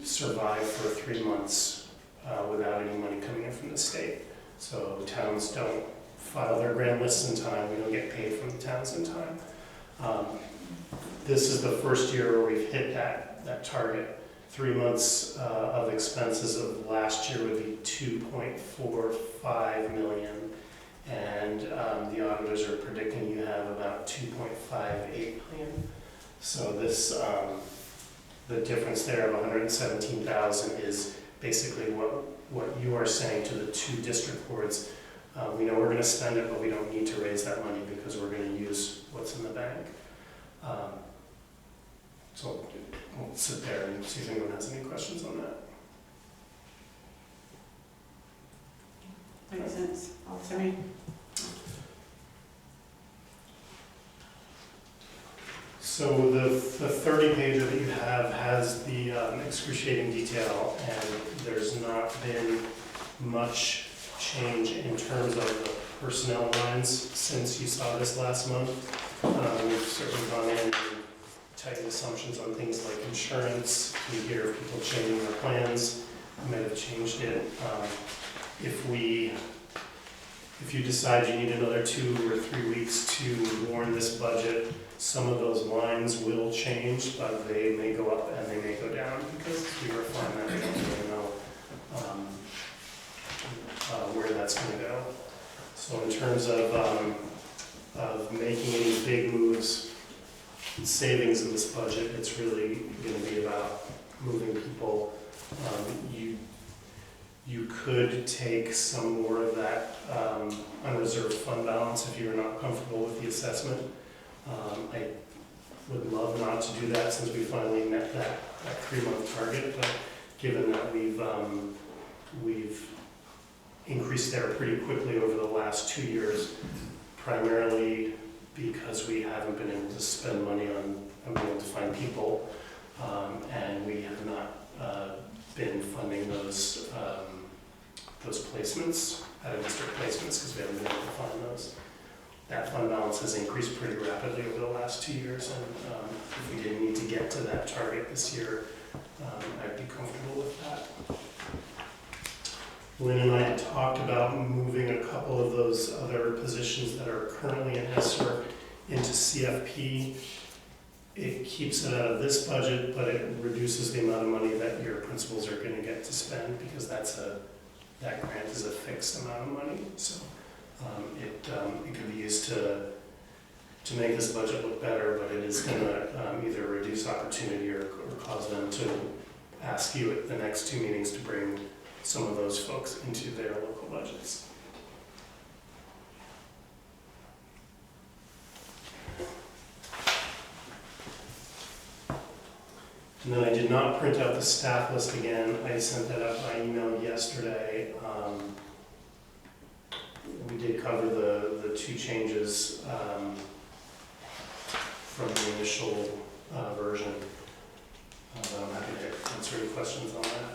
survive for 3 months without any money coming in from the state. So towns don't file their grant lists in time, we don't get paid from the towns in time. This is the first year where we've hit that target. 3 months of expenses of last year would be 2.45 million, and the auditors are predicting you have about 2.58 million. So this, the difference there of 117,000 is basically what you are saying to the 2 district boards. We know we're going to spend it, but we don't need to raise that money because we're going to use what's in the bank. So we'll sit there and see if anyone has any questions on that. Makes sense. I mean, So the 30-pager that you have has the excruciating detail, and there's not been much change in terms of the personnel lines since you saw this last month. We've certainly gone in and tightened assumptions on things like insurance. We hear of people changing their plans. We might have changed it. If you decide you need another 2 or 3 weeks to warn this budget, some of those lines will change, but they may go up and they may go down because we refine that. We don't really know where that's going to go. So in terms of making any big moves, savings in this budget, it's really going to be about moving people. You could take some more of that unreserved fund balance if you're not comfortable with the assessment. I would love not to do that since we finally met that 3-month target, but given that we've increased there pretty quickly over the last 2 years, primarily because we haven't been able to spend money on being able to find people, and we have not been funding those placements, out-of-district placements, because we haven't been able to fund those. That fund balance has increased pretty rapidly over the last 2 years, and if we didn't need to get to that target this year, I'd be comfortable with that. Lynn and I had talked about moving a couple of those other positions that are currently in ESSER into CFP. It keeps it out of this budget, but it reduces the amount of money that your principals are going to get to spend, because that grant is a fixed amount of money. So it can be used to make this budget look better, but it is going to either reduce opportunity or cause them to ask you at the next 2 meetings to bring some of those folks into their local budgets. And then I did not print out the staff list again. I sent that out by email yesterday. We did cover the 2 changes from the initial version. I'm happy to answer any questions on that.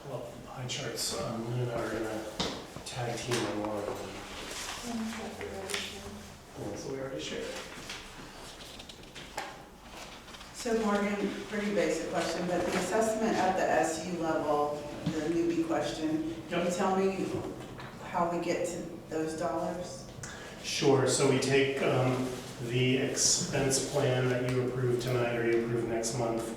Pull up the pie charts. Lynn and I are going to tag team on one of them. So we already shared. So Morgan, pretty basic question, but the assessment at the SU level, the newbie question, can you tell me how we get to those dollars? Sure. So we take the expense plan that you approve tonight or you approve next month.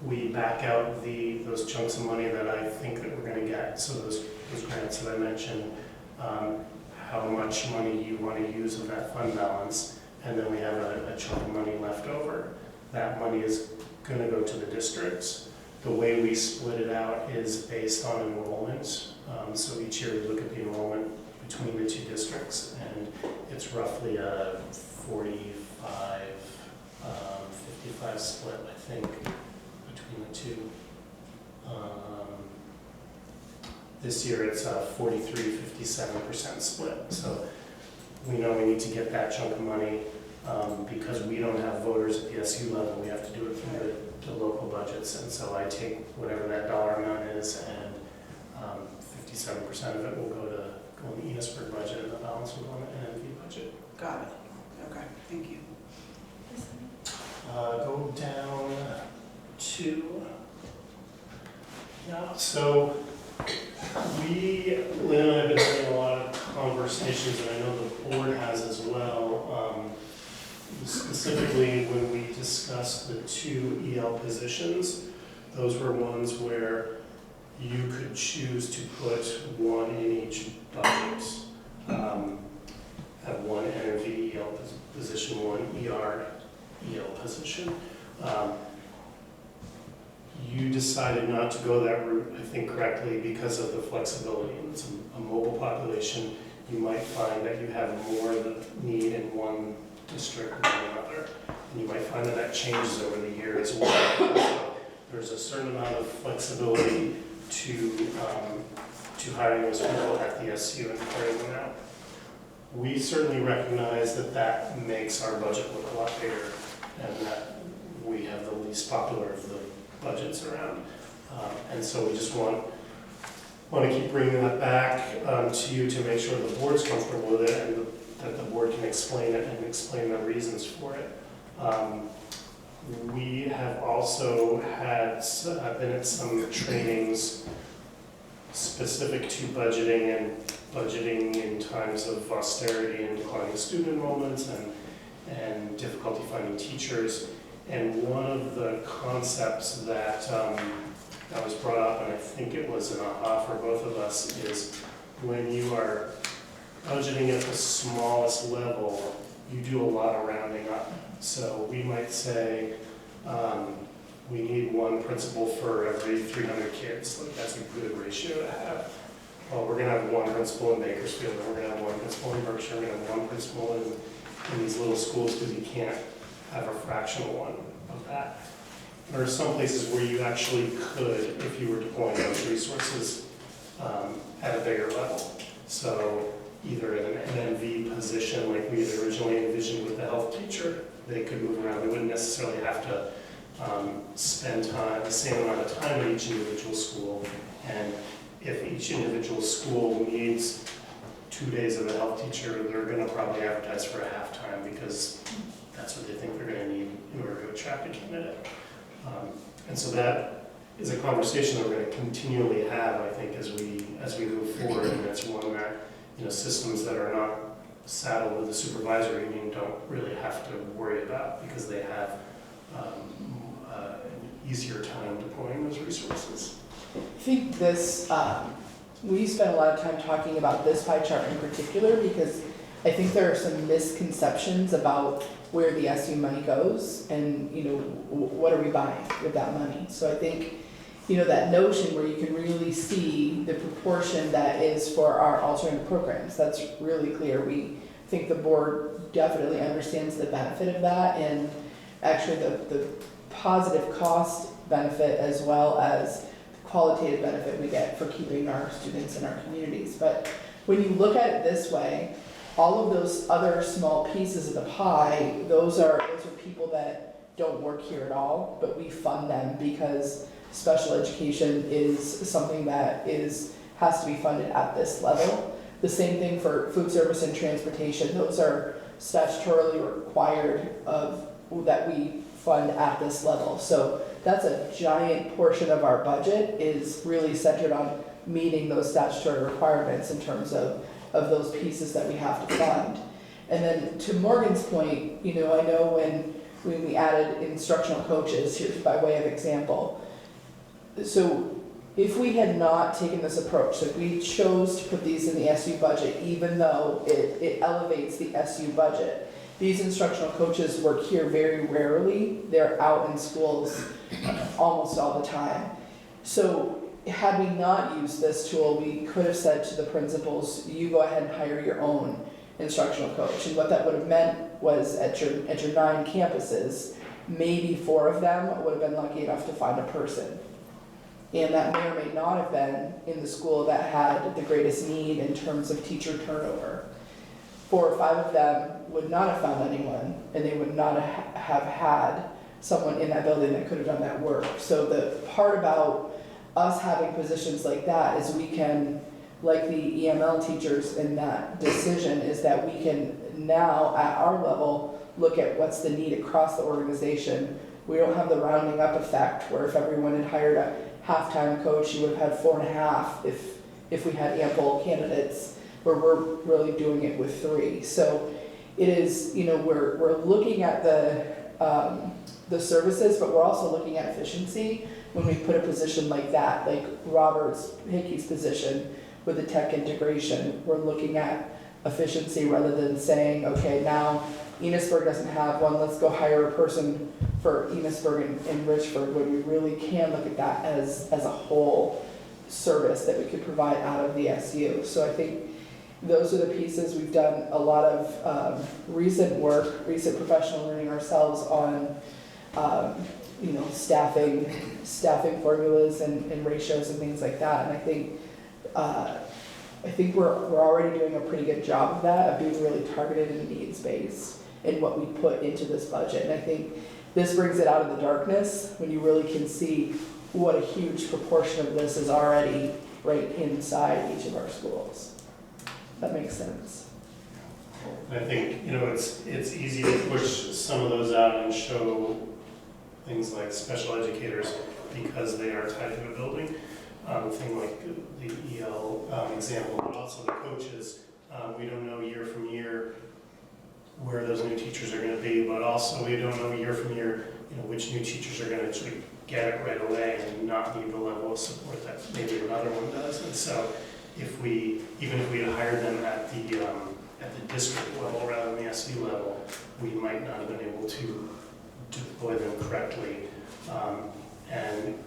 We back out those chunks of money that I think that we're going to get. So those grants that I mentioned, how much money you want to use of that fund balance, and then we have a chunk of money left over that money is gonna go to the districts. The way we split it out is based on enrollment. So each year we look at the enrollment between the two districts, and it's roughly a 45, 55 split, I think, between the two. This year it's a 43-57% split. So we know we need to get that chunk of money because we don't have voters at the SU level. We have to do it through the local budgets. And so I take whatever that dollar amount is, and 57% of it will go in the Enosburg budget, and the balance will go in the NMV budget. Got it. Okay, thank you. Go down to, yeah, so Lynn and I have been having a lot of conversations, and I know the board has as well, specifically when we discussed the 2 EL positions. Those were ones where you could choose to put one in each bucket. Have one NMV EL position, one ER EL position. You decided not to go that route, I think correctly, because of the flexibility. It's a mobile population. You might find that you have more need in one district than another. And you might find that changes over the year as well. So there's a certain amount of flexibility to hiring those people at the SU and carrying them out. We certainly recognize that makes our budget look a lot bigger, and that we have the least popular of the budgets around. And so we just want to keep bringing that back to you to make sure the board's comfortable with it, and that the board can explain it and explain the reasons for it. We have also been at some trainings specific to budgeting and budgeting in times of austerity and declining student enrollments and difficulty finding teachers. And one of the concepts that was brought up, and I think it was an aha for both of us, is when you are budgeting at the smallest level, you do a lot of rounding up. So we might say, we need one principal for every 300 kids. Like, that's a good ratio to have. Well, we're going to have one principal in Bakersfield, and we're going to have one principal in Berkshire, we're going to have one principal in these little schools, because you can't have a fractional one of that. There are some places where you actually could, if you were deploying those resources at a bigger level. So either in an NMV position like we had originally envisioned with the health teacher, they could move around. They wouldn't necessarily have to spend the same amount of time at each individual school. And if each individual school needs 2 days of a health teacher, they're going to probably advertise for a half-time, because that's what they think they're going to need in order to attract a candidate. And so that is a conversation that we're going to continually have, I think, as we move forward. And it's one that, systems that are not saddled with the supervisory union don't really have to worry about, because they have an easier time deploying those resources. I think this, we spent a lot of time talking about this pie chart in particular, because I think there are some misconceptions about where the SU money goes, and what are we buying with that money. So I think that notion where you can really see the proportion that is for our alternative programs, that's really clear. We think the board definitely understands the benefit of that, and actually the positive cost benefit as well as the qualitative benefit we get for keeping our students in our communities. But when you look at it this way, all of those other small pieces of the pie, those are people that don't work here at all, but we fund them because special education is something that has to be funded at this level. The same thing for food service and transportation. Those are statutorily required that we fund at this level. So that's a giant portion of our budget is really centered on meeting those statutory requirements in terms of those pieces that we have to fund. And then to Morgan's point, I know when we added instructional coaches, here's by way of example. So if we had not taken this approach, that we chose to put these in the SU budget, even though it elevates the SU budget, these instructional coaches work here very rarely. They're out in schools almost all the time. So had we not used this tool, we could have said to the principals, you go ahead and hire your own instructional coach. And what that would have meant was at your 9 campuses, maybe 4 of them would have been lucky enough to find a person. And that may or may not have been in the school that had the greatest need in terms of teacher turnover. 4 or 5 of them would not have found anyone, and they would not have had someone in that building that could have done that work. So the part about us having positions like that is we can, like the EML teachers in that decision, is that we can now at our level look at what's the need across the organization. We don't have the rounding up effect where if everyone had hired a half-time coach, you would have had 4.5 if we had ample candidates, where we're really doing it with 3. So it is, we're looking at the services, but we're also looking at efficiency when we put a position like that, like Robert's Hickey's position with the tech integration. We're looking at efficiency rather than saying, okay, now Enosburg doesn't have one, let's go hire a person for Enosburg and Richford, when we really can look at that as a whole service that we could provide out of the SU. So I think those are the pieces. We've done a lot of recent professional learning ourselves on staffing formulas and ratios and things like that. And I think we're already doing a pretty good job of that, of being really targeted and needs-based in what we put into this budget. And I think this brings it out of the darkness when you really can see what a huge proportion of this is already right inside each of our schools. That makes sense. I think, it's easy to push some of those out and show things like special educators because they are tied to a building. Thing like the EL example, but also the coaches. We don't know year from year where those new teachers are going to be, but also we don't know year from year, which new teachers are going to actually get it right away and not need the level of support that maybe another one does. And so even if we had hired them at the district level rather than the SU level, we might not have been able to deploy them correctly. And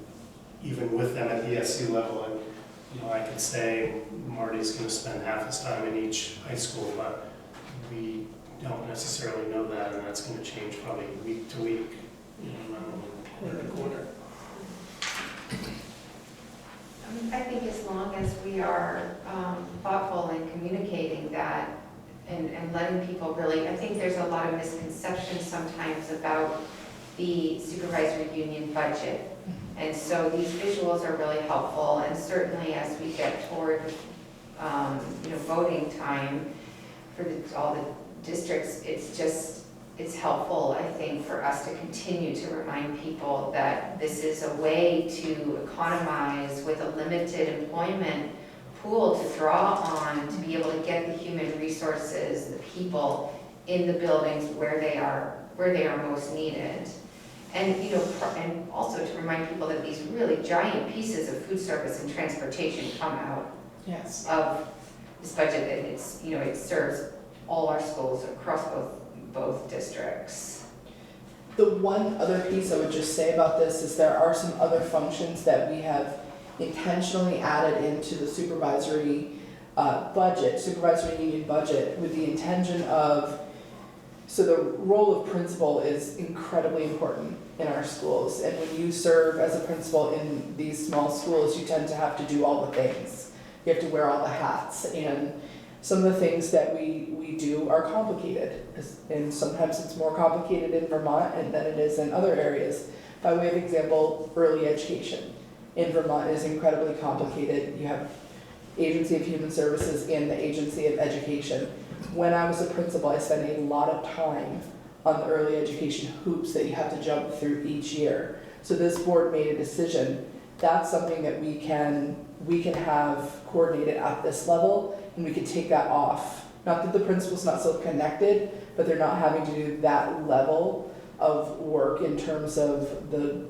even with them at the SU level, and I could say Marty's going to spend half his time in each high school, but we don't necessarily know that, and that's going to change probably week to week, not only quarter to quarter. I think as long as we are thoughtful in communicating that and letting people really, I think there's a lot of misconceptions sometimes about the supervisory union budget. And so these visuals are really helpful, and certainly as we get toward voting time for all the districts, it's helpful, I think, for us to continue to remind people that this is a way to economize with a limited employment pool to draw on to be able to get the human resources, the people in the buildings where they are most needed. And and also to remind people that these really giant pieces of food service and transportation come out of this budget, and it serves all our schools across both districts. The one other piece I would just say about this is there are some other functions that we have intentionally added into the supervisory union budget with the intention of, so the role of principal is incredibly important in our schools. And when you serve as a principal in these small schools, you tend to have to do all the things. You have to wear all the hats. And some of the things that we do are complicated. And sometimes it's more complicated in Vermont than it is in other areas. By way of example, early education in Vermont is incredibly complicated. You have Agency of Human Services and the Agency of Education. When I was a principal, I spent a lot of time on the early education hoops that you have to jump through each year. So this board made a decision. That's something that we can have coordinated at this level, and we can take that off. Not that the principal's not still connected, but they're not having to do that level of work in terms of the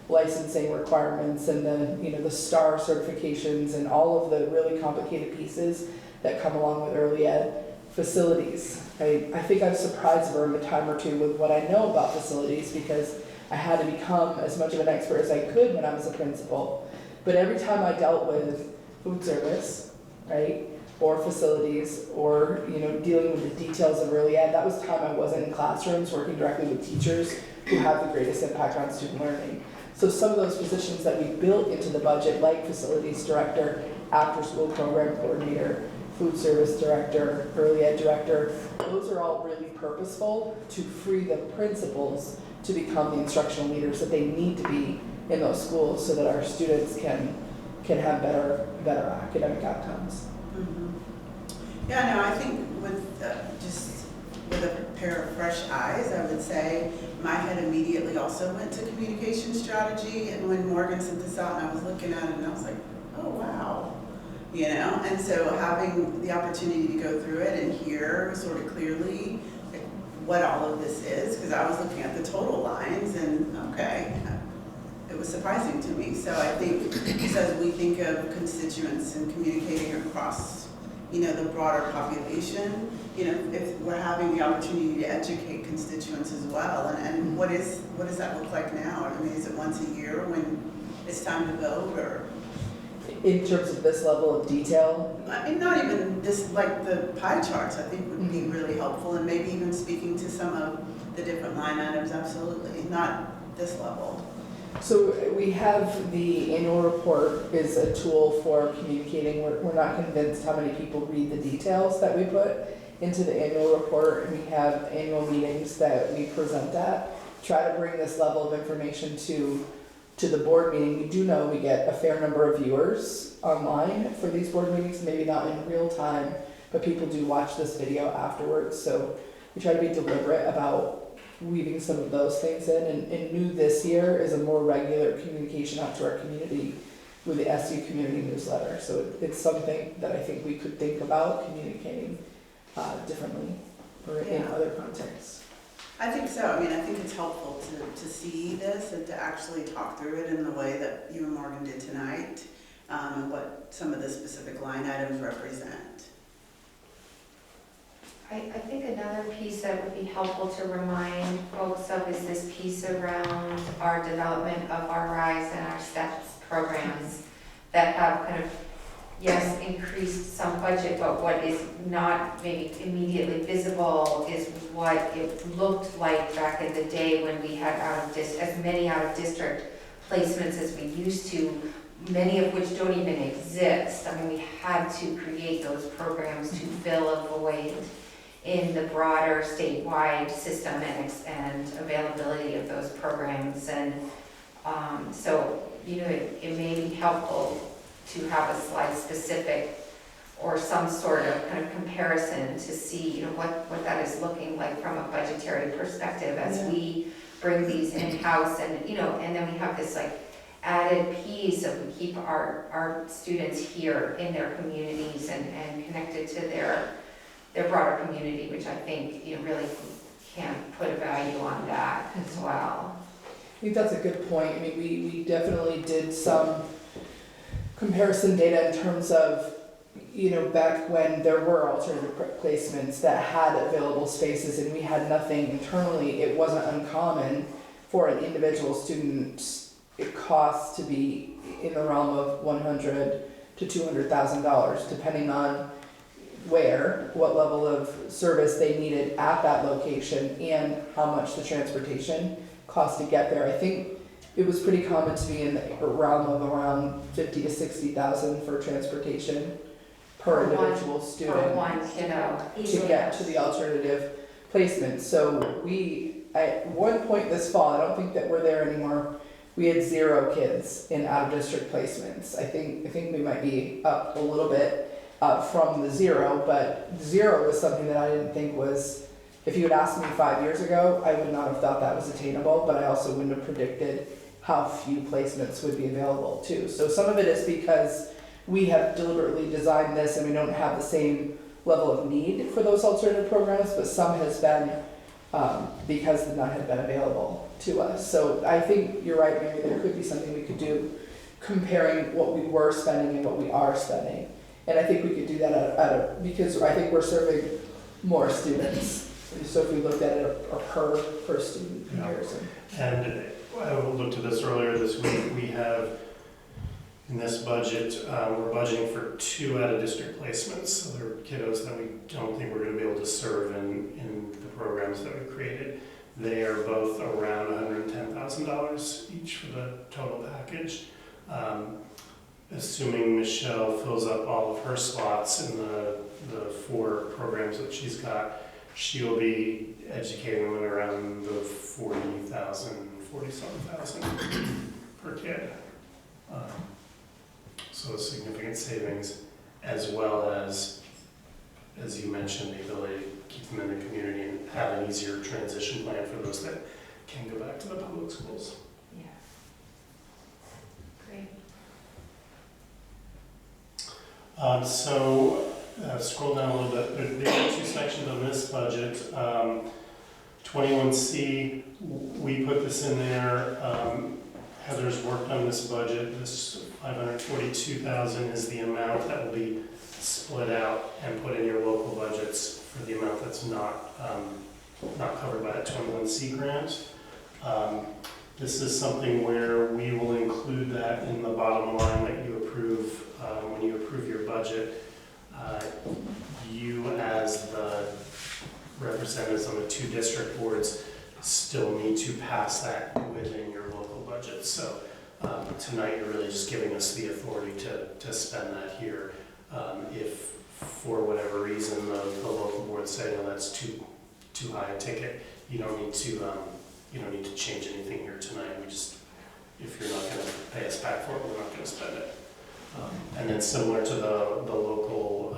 licensing requirements and the STAR certifications and all of the really complicated pieces that come along with early ed. Facilities. I think I've surprised Vern a time or two with what I know about facilities because I had to become as much of an expert as I could when I was a principal. But every time I dealt with food service, right, or facilities, or, you know, dealing with the details of early ed, that was time I wasn't in classrooms working directly with teachers who have the greatest impact on student learning. So some of those positions that we built into the budget, like facilities director, after-school program coordinator, food service director, early ed director, those are all really purposeful to free the principals to become the instructional leaders that they need to be in those schools so that our students can have better academic outcomes. Mhm. Yeah, no, I think with just with a pair of fresh eyes, I would say my head immediately also went to communication strategy. And when Morgan sent this out and I was looking at it and I was like, oh, wow. You know, and so having the opportunity to go through it and hear sort of clearly like, what all of this is, because I was looking at the total lines and okay, it was surprising to me. So I think as we think of constituents and communicating across, you know, the broader population, you know, if we're having the opportunity to educate constituents as well, and what does that look like now? I mean, is it once a year when it's time to vote, or? In terms of this level of detail, I mean, not even this, like the pie charts, I think would be really helpful, and maybe even speaking to some of the different line items, absolutely, not this level. so we have the annual report is a tool for communicating. We're not convinced how many people read the details that we put into the annual report, and we have annual meetings that we present at. Try to bring this level of information to the board meeting. We do know we get a fair number of viewers online for these board meetings, maybe not in real time, but people do watch this video afterwards. So we try to be deliberate about weaving some of those things in. And new this year is a more regular communication out to our community with the SU community newsletter. So it's something that I think we could think about communicating differently or in Yeah. other contexts. I think so. I mean, I think it's helpful to see this and to actually talk through it in the way that you and Morgan did tonight, and what some of the specific line items represent. I think another piece that would be helpful to remind folks of is this piece around our development of our RISE and our STEPS programs that have kind of, yes, increased some budget, but what is not maybe immediately visible is what it looked like back in the day when we had as many out-of-district placements as we used to, many of which don't even exist. I mean, we had to create those programs to fill a void in the broader statewide system and availability of those programs. And so, you know, it may be helpful to have a slide specific or some sort of kind of comparison to see, you know, what that is looking like from a budgetary perspective as we bring these in-house. And, you know, and then we have this like added piece of we keep our students here in their communities and connected to their broader community, which I think, you know, really can put a value on that as well. I think that's a good point. I mean, we definitely did some comparison data in terms of, you know, back when there were alternative placements that had available spaces and we had nothing internally, it wasn't uncommon for an individual student, it costs to be in the realm of $100,000 to $200,000, depending on what level of service they needed at that location and how much the transportation cost to get there. I think it was pretty common to be in the realm of around $50,000 to $60,000 for transportation per individual student For one kiddo. to get to the alternative placement. So at one point this fall, I don't think that we're there anymore, we had 0 kids in out-of-district placements. I think we might be up a little bit from the 0, but 0 was something that I didn't think was, if you had asked me 5 years ago, I would not have thought that was attainable, but I also wouldn't have predicted how few placements would be available too. So some of it is because we have deliberately designed this and we don't have the same level of need for those alternative programs, but some has been because none had been available to us. So I think you're right, Mary, there could be something we could do comparing what we were spending and what we are spending. And I think we could do that because I think we're serving more students. So if we looked at it a per student comparison. And I looked at this earlier this week. We have, in this budget, we're budgeting for 2 out-of-district placements. So they're kiddos that we don't think we're going to be able to serve in the programs that we've created. They are both around $110,000 each for the total package. Assuming Michelle fills up all of her slots in the 4 programs that she's got, she'll be educating them at around the 40,000 per kid. So a significant savings, as well as you mentioned, the ability to keep them in the community and have an easier transition plan for those that can go back to the public schools. Yeah. Great. Scroll down a little bit. There are 2 sections on this budget. 21C, we put this in there. Heather's worked on this budget. This $542,000 is the amount that will be split out and put in your local budgets for the amount that's not covered by that 21C grant. This is something where we will include that in the bottom line that you approve when you approve your budget. You, as the representatives on the 2 district boards, still need to pass that within your local budget. So tonight you're really just giving us the authority to spend that here. If for whatever reason the local board say, no, that's too high a ticket, you don't need to change anything here tonight. If you're not going to pay us back for it, we're not going to spend it. And then similar to the local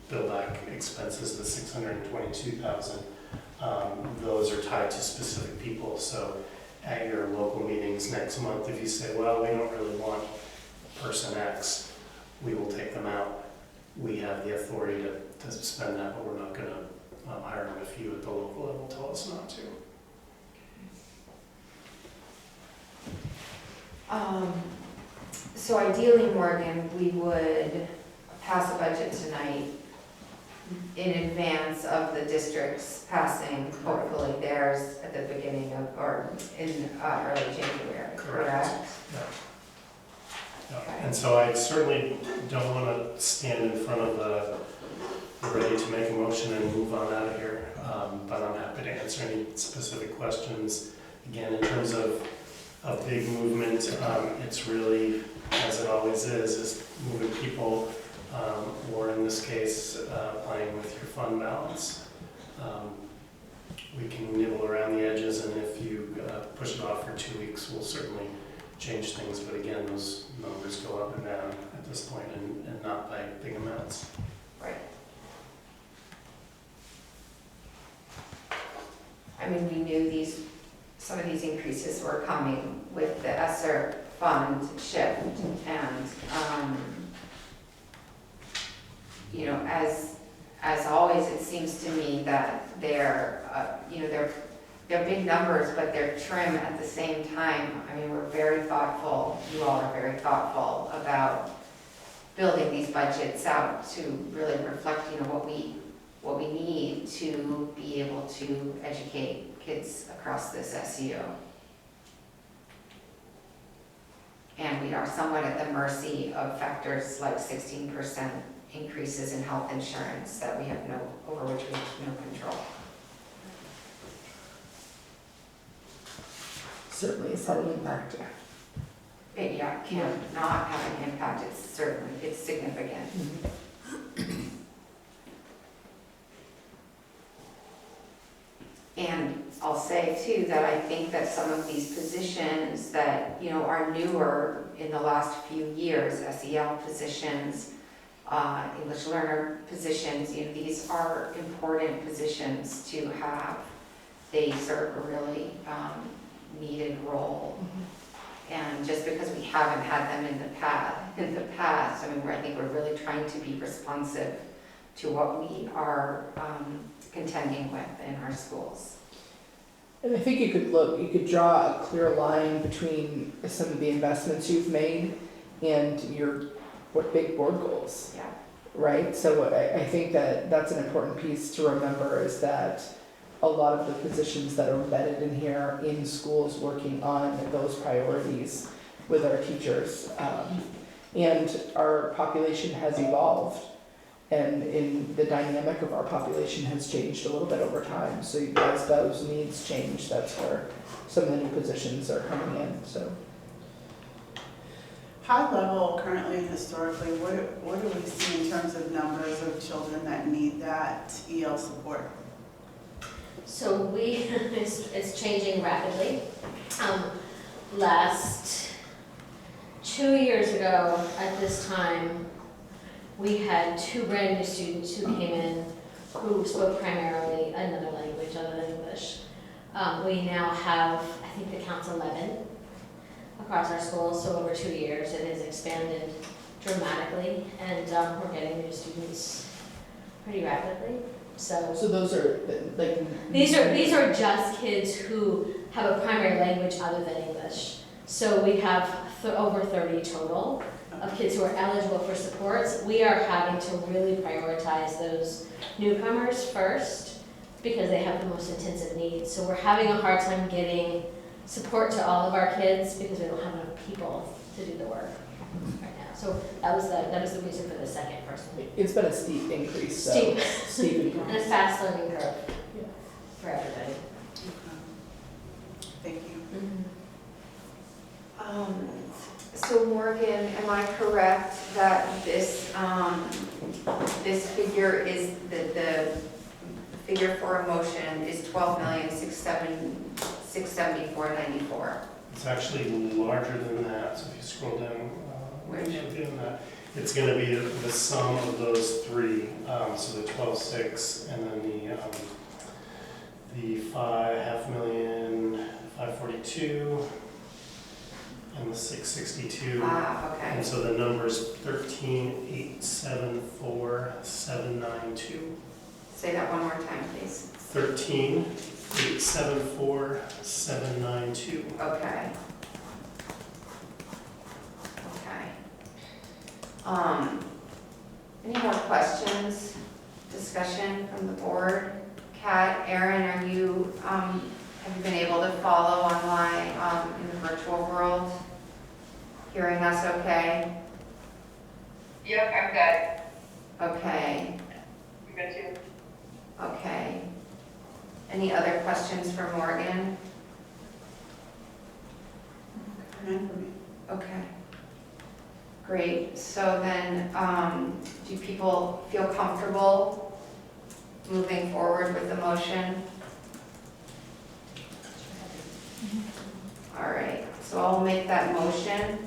bill back expenses, the $622,000, those are tied to specific people. So at your local meetings next month, if you say, well, we don't really want person X, we will take them out. We have the authority to spend that, but we're not going to hire them if you at the local level tell us not to. So ideally, Morgan, we would pass a budget tonight in advance of the districts passing, hopefully theirs at the beginning of, or in early January, correct? Yeah. And so I certainly don't want to stand in front of the ready to make a motion and move on out of here, but I'm happy to answer any specific questions. Again, in terms of a big movement, it's really, as it always is moving people, or in this case, playing with your fund balance. We can nibble around the edges, and if you push it off for 2 weeks, we'll certainly change things. But again, those numbers go up and down at this point, and not by big amounts. Right. I mean, we knew some of these increases were coming with the ESSER fund shift, and as always, it seems to me that they're big numbers, but they're trim at the same time. I mean, we're very thoughtful, you all are very thoughtful about building these budgets out to really reflect, what we need to be able to educate kids across this SEU. And we are somewhat at the mercy of factors like 16% increases in health insurance that over which we have no control. Certainly a subtle impact. It can not have an impact, it's significant. And I'll say too, that I think that some of these positions that, are newer in the last few years, SEL positions, English learner positions, these are important positions to have. They serve a really needed role. And just because we haven't had them in the past, I mean, I think we're really trying to be responsive to what we are contending with in our schools. And I think you could draw a clear line between some of the investments you've made and your big board goals. Yeah. right? So I think that that's an important piece to remember, is that a lot of the positions that are embedded in here in schools working on those priorities with our teachers. And our population has evolved, and in the dynamic of our population has changed a little bit over time. So as those needs change, that's where some of the new positions are coming in, so. High level, currently and historically, what do we see in terms of numbers of children that need that EL support? So it's changing rapidly. Last 2 years ago at this time, we had 2 brand new students who came in who spoke primarily another language other than English. We now have, I think the count's 11 across our schools, so over 2 years it has expanded dramatically, and we're getting new students pretty rapidly. So those are like. these are just kids who have a primary language other than English. So we have over 30 total of kids who are eligible for supports. We are having to really prioritize those newcomers first because they have the most intensive needs. So we're having a hard time getting support to all of our kids because we don't have enough people to do the work right now. So that was the reason for the second person. It's been a steep increase, so. Steep. Steep increase. And a fast learning curve for everybody. Thank you. So Morgan, am I correct that this, this figure is, the figure for a motion is $12,674,094? It's actually larger than that, so if you scroll down, beyond that, it's gonna be the sum of those three, so the 12.6 and then the $542,000 and the 662. Okay. And so the number's 13,874,792. Say that one more time, please. 13,874,792. Okay. Okay. Any more questions, discussion from the board? Kat, Erin, are you, have you been able to follow online in the virtual world? Hearing us okay? Yep, I'm good. Okay, I'm good too. okay. Any other questions for Morgan? None for me. Okay. Great, so then, do people feel comfortable moving forward with the motion? All right, so I'll make that motion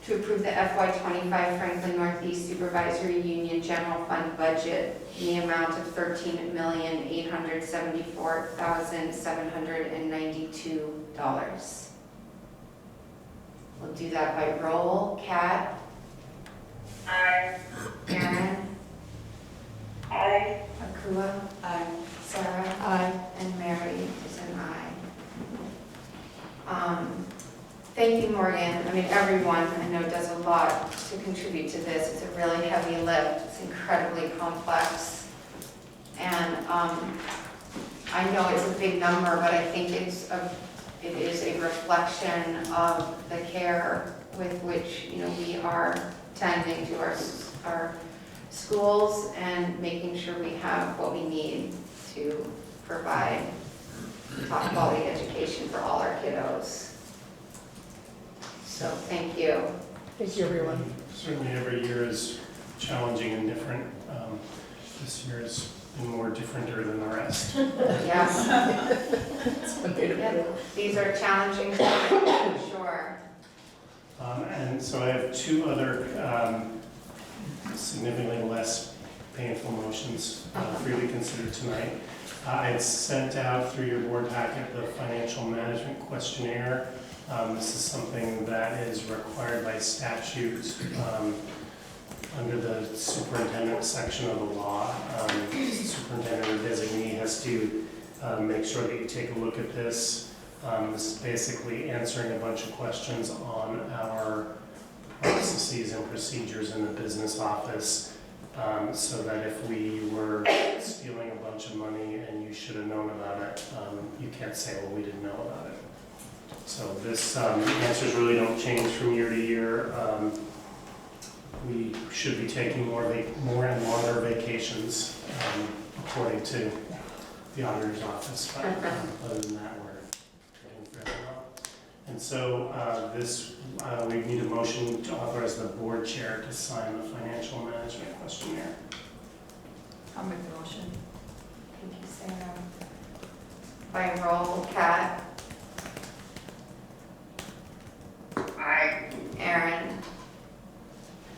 to approve the FY25 Franklin Northeast Supervisory Union General Fund budget in the amount of $13,874,792. We'll do that by roll. Kat? Aye. Erin? Aye. Akua? Aye. Sarah? Aye. And Mary is an aye. Thank you, Morgan. I mean, everyone I know does a lot to contribute to this. It's a really heavy lift. It's incredibly complex. And I know it's a big number, but I think it is a reflection of the care with which, we are tending to our schools and making sure we have what we need to provide top quality education for all our kiddos. So thank you. Thank you, everyone. Certainly every year is challenging and different. This year has been more differenter than the rest. Yes. Okay. Yep. These are challenging times, for sure. And so I have two other significantly less painful motions for you to consider tonight. I had sent out through your board packet the financial management questionnaire. This is something that is required by statute under the superintendent section of the law. The superintendent or designee has to make sure that you take a look at this. This is basically answering a bunch of questions on our processes and procedures in the business office so that if we were stealing a bunch of money and you should have known about it, you can't say, well, we didn't know about it. So this, answers really don't change from year to year. We should be taking more and longer vacations, according to the auditor's office, but other than that, we're doing fairly well. And so we need a motion to authorize the board chair to sign the financial management questionnaire. I'll make the motion. Thank you, Sarah. By roll, Kat, Aye. Aaron,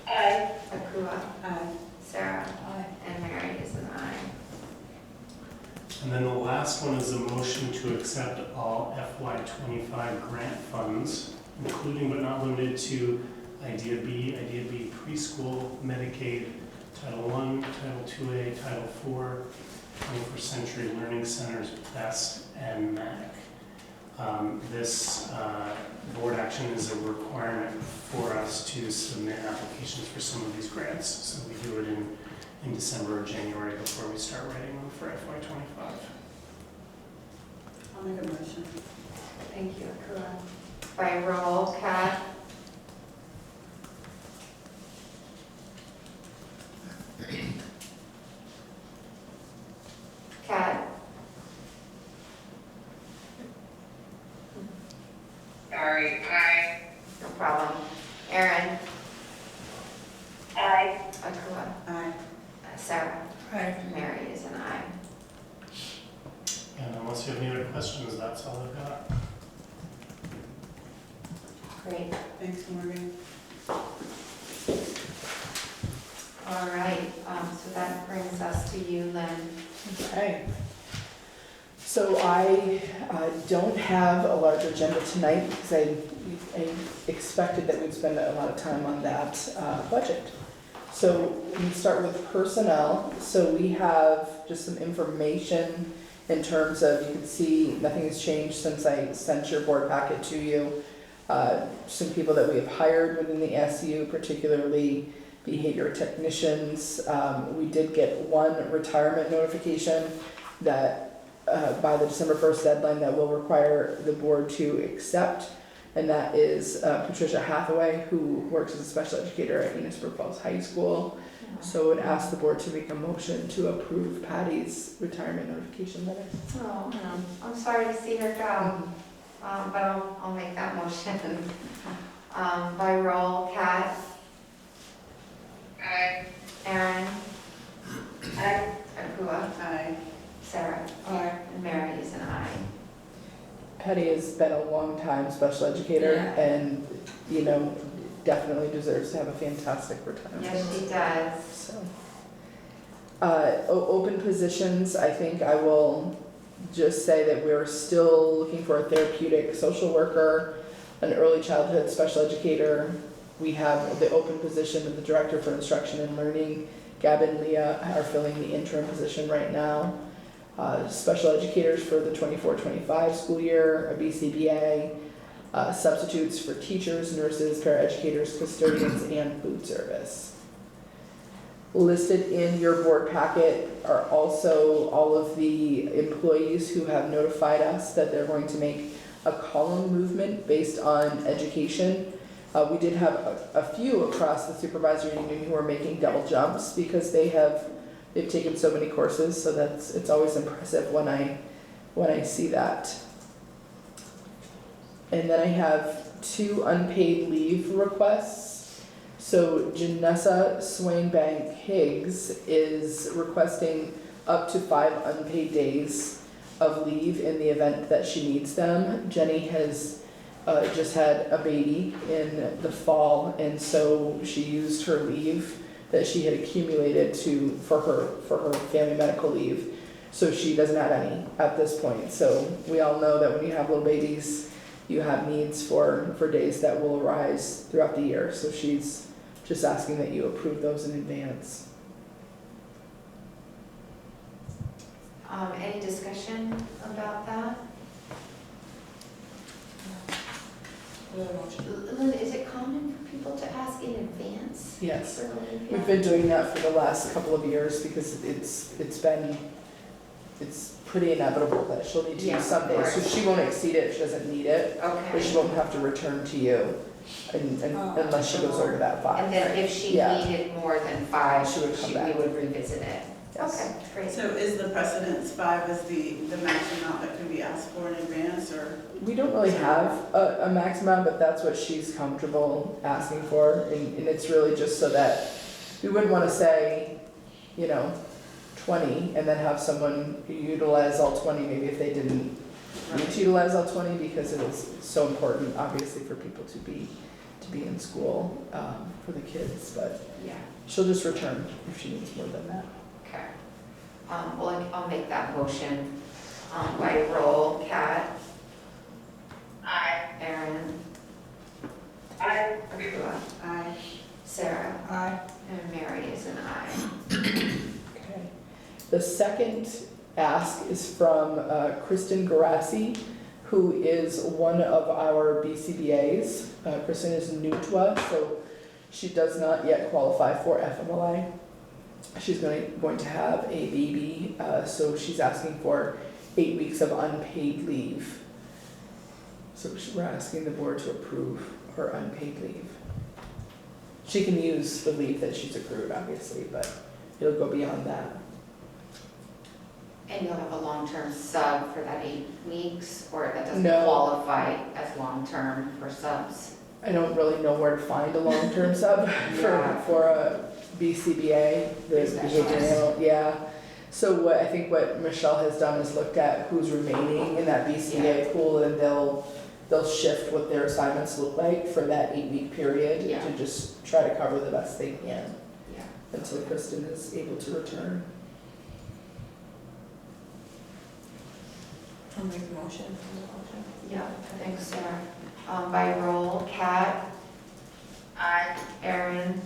Aye. Akua, Aye. Sarah, Aye. and Mary is an aye. And then the last one is a motion to accept all FY25 grant funds, including but not limited to Idea B preschool, Medicaid, Title I, Title IIA, Title IV, 21st Century Learning Centers, BEST, and MAC. This board action is a requirement for us to submit applications for some of these grants. So we do it in December or January before we start writing them for FY25. I'll make a motion. Thank you, Akua. By roll, Kat, Kat, Sorry. Aye. no problem. Aaron, Aye. Akua, Aye. Sarah, Aye. Mary is an aye. And unless you have any other questions, that's all I've got. Great. Thanks, Morgan. All right, so that brings us to you, Lynn. Okay. So I don't have a large agenda tonight because I expected that we'd spend a lot of time on that budget. So we start with personnel. So we have just some information in terms of, you can see nothing has changed since I sent your board packet to you. Some people that we have hired within the SU, particularly behavior technicians. We did get one retirement notification that by the December 1st deadline that will require the board to accept, and that is Patricia Hathaway, who works as a special educator at Enosburg Falls High School. So I would ask the board to make a motion to approve Patty's retirement notification letter. Oh, I'm sorry to see her go, but I'll make that motion. By roll, Kat, Aye. Aaron, Aye. Akua, Aye. Sarah, Aye. and Mary is an aye. Patty has been a long time special educator Yeah. and, definitely deserves to have a fantastic retirement. Yes, she does. So, open positions, I think I will just say that we're still looking for a therapeutic social worker, an early childhood special educator. We have the open position of the director for instruction and learning. Gab and Leah are filling the interim position right now. Special educators for the 24-25 school year, a BCBA, substitutes for teachers, nurses, paraeducators, custodians, and food service. Listed in your board packet are also all of the employees who have notified us that they're going to make a column movement based on education. We did have a few across the supervisory union who are making double jumps because they've taken so many courses, so it's always impressive when I see that. And then I have 2 unpaid leave requests. So Janessa Swainbank Higgs is requesting up to 5 unpaid days of leave in the event that she needs them. Jenny has just had a baby in the fall, and so she used her leave that she had accumulated for her family medical leave. So she doesn't have any at this point. So we all know that when you have little babies, you have needs for days that will arise throughout the year. So she's just asking that you approve those in advance. Any discussion about that? Lynn, is it common for people to ask in advance? Yes. for the leave? We've been doing that for the last couple of years because it's pretty inevitable that she'll need to Yeah, use some of days. So course. she won't exceed it if she doesn't need it, but she Okay. won't have to return to you unless she goes over that 5. And then if she Yeah. needed more than 5, She would come back. we would revisit it. Yes. Okay, great. So is the precedence 5 is the max amount that can be asked for in advance, or? We don't really have a max amount, but that's what she's comfortable asking for. And it's really just so that we wouldn't want to say, 20 and then have someone utilize all 20, maybe if they didn't need to utilize all 20, because it is so important, obviously, for people to be in school for the kids. But Yeah, she'll just return if she needs more than that. okay. Well, I'll make that motion by roll. Kat, Aye. Erin, Aye. Akua, Aye. Sarah, Aye. and Mary is an aye. Okay. The second ask is from Kristen Garassi, who is one of our BCBAs. Kristen is new to us, so she does not yet qualify for FMLA. She's going to have a baby, so she's asking for 8 weeks of unpaid leave. So we're asking the board to approve her unpaid leave. She can use the leave that she's accrued, obviously, but it'll go beyond that. And you'll have a long-term sub for that 8 weeks, or that doesn't No. qualify as long-term for subs? I don't really know where to find a long-term sub Yeah. for a BCBA, the Specialist. behavioral, yeah. So I think what Michelle has done is looked at who's remaining in that BCBA pool, and they'll shift what their assignments look like for that 8-week period Yeah. to just try to cover the best they can Yeah. until Kristen is able to return. I'll make the motion. Yeah, thanks, Sarah. By roll, Kat, Aye. Erin,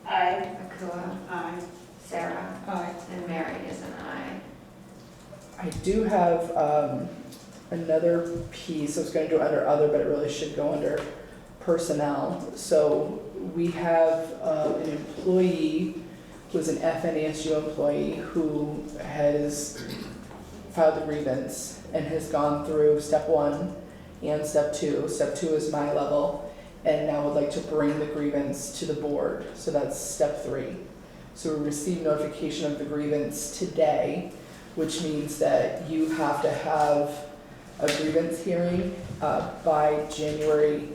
Aye. Akua, Aye. Sarah, Aye. and Mary is an aye. I do have another piece, I was gonna do under other, but it really should go under personnel. So we have an employee who's an FNESU employee who has filed a grievance and has gone through step 1 and step 2. Step 2 is my level, and now would like to bring the grievance to the board. So that's step 3. So we received notification of the grievance today, which means that you have to have a grievance hearing by January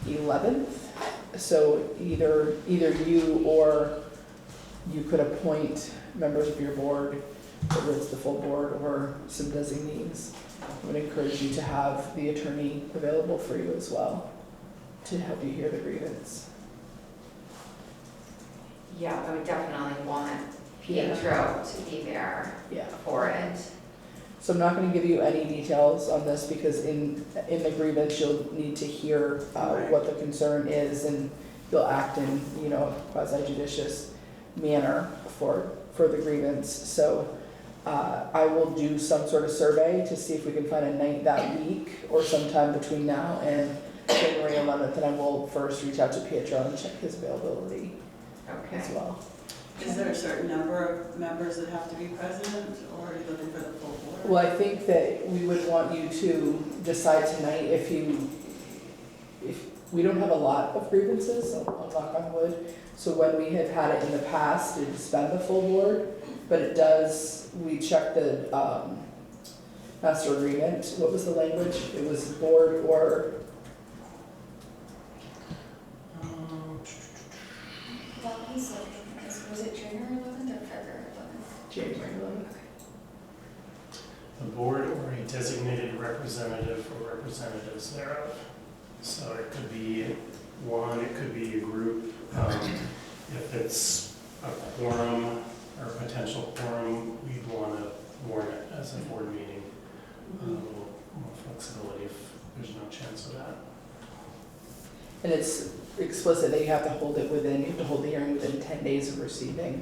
11th. So either you or you could appoint members of your board, whether it's the full board or some designees. I would encourage you to have the attorney available for you as well to help you hear the grievance. Yeah, I would definitely want Pietro to be there Yeah. for it. So I'm not going to give you any details on this because in the grievance, you'll need to hear what the concern is, and you'll act in, a quasi judicious manner for the grievance. So I will do some sort of survey to see if we can find a night that week or sometime between now and January 11th, and I will first reach out to Pietro and check his availability Okay. as well. Is there a certain number of members that have to be present, or are you looking for the full board? Well, I think that we would want you to decide tonight if we don't have a lot of grievances, I'll knock on wood. So when we have had it in the past, it's been the full board, but we checked the master agreement. What was the language? It was board or, Was it January 11th or February 11th? January 11th. The board or a designated representative or representatives thereof. So it could be one, it could be a group. If it's a quorum or potential quorum, we'd want to warn it as a board meeting. A little more flexibility if there's no chance of that. And it's explicit that you have to hold the hearing within 10 days of receiving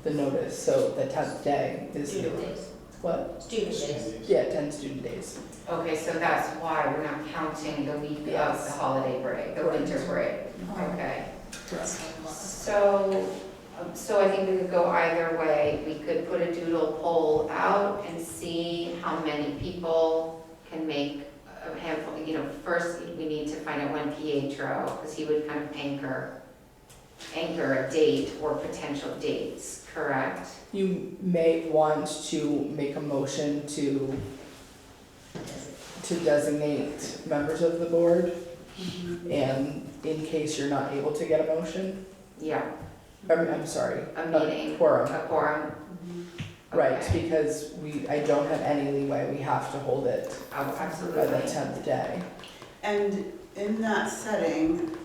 the notice. So the 10th day is 2 days. What? Student days. Yeah, 10 student days. Okay, so that's why we're not counting the week of the Yes. holiday break, the Correct. winter break. Mhm. Okay. Correct. So I think we could go either way. We could put a doodle poll out and see how many people can make a handful. First we need to find out when Pietro, because he would kind of anchor a date or potential dates, correct? You may want to make a motion to designate members of the board, and in case you're not able to get a motion, Yeah, I'm sorry. a meeting, Quorum, a quorum. right, Okay. because I don't have any leeway, we have to hold it Oh, by the absolutely. 10th day. And in that setting,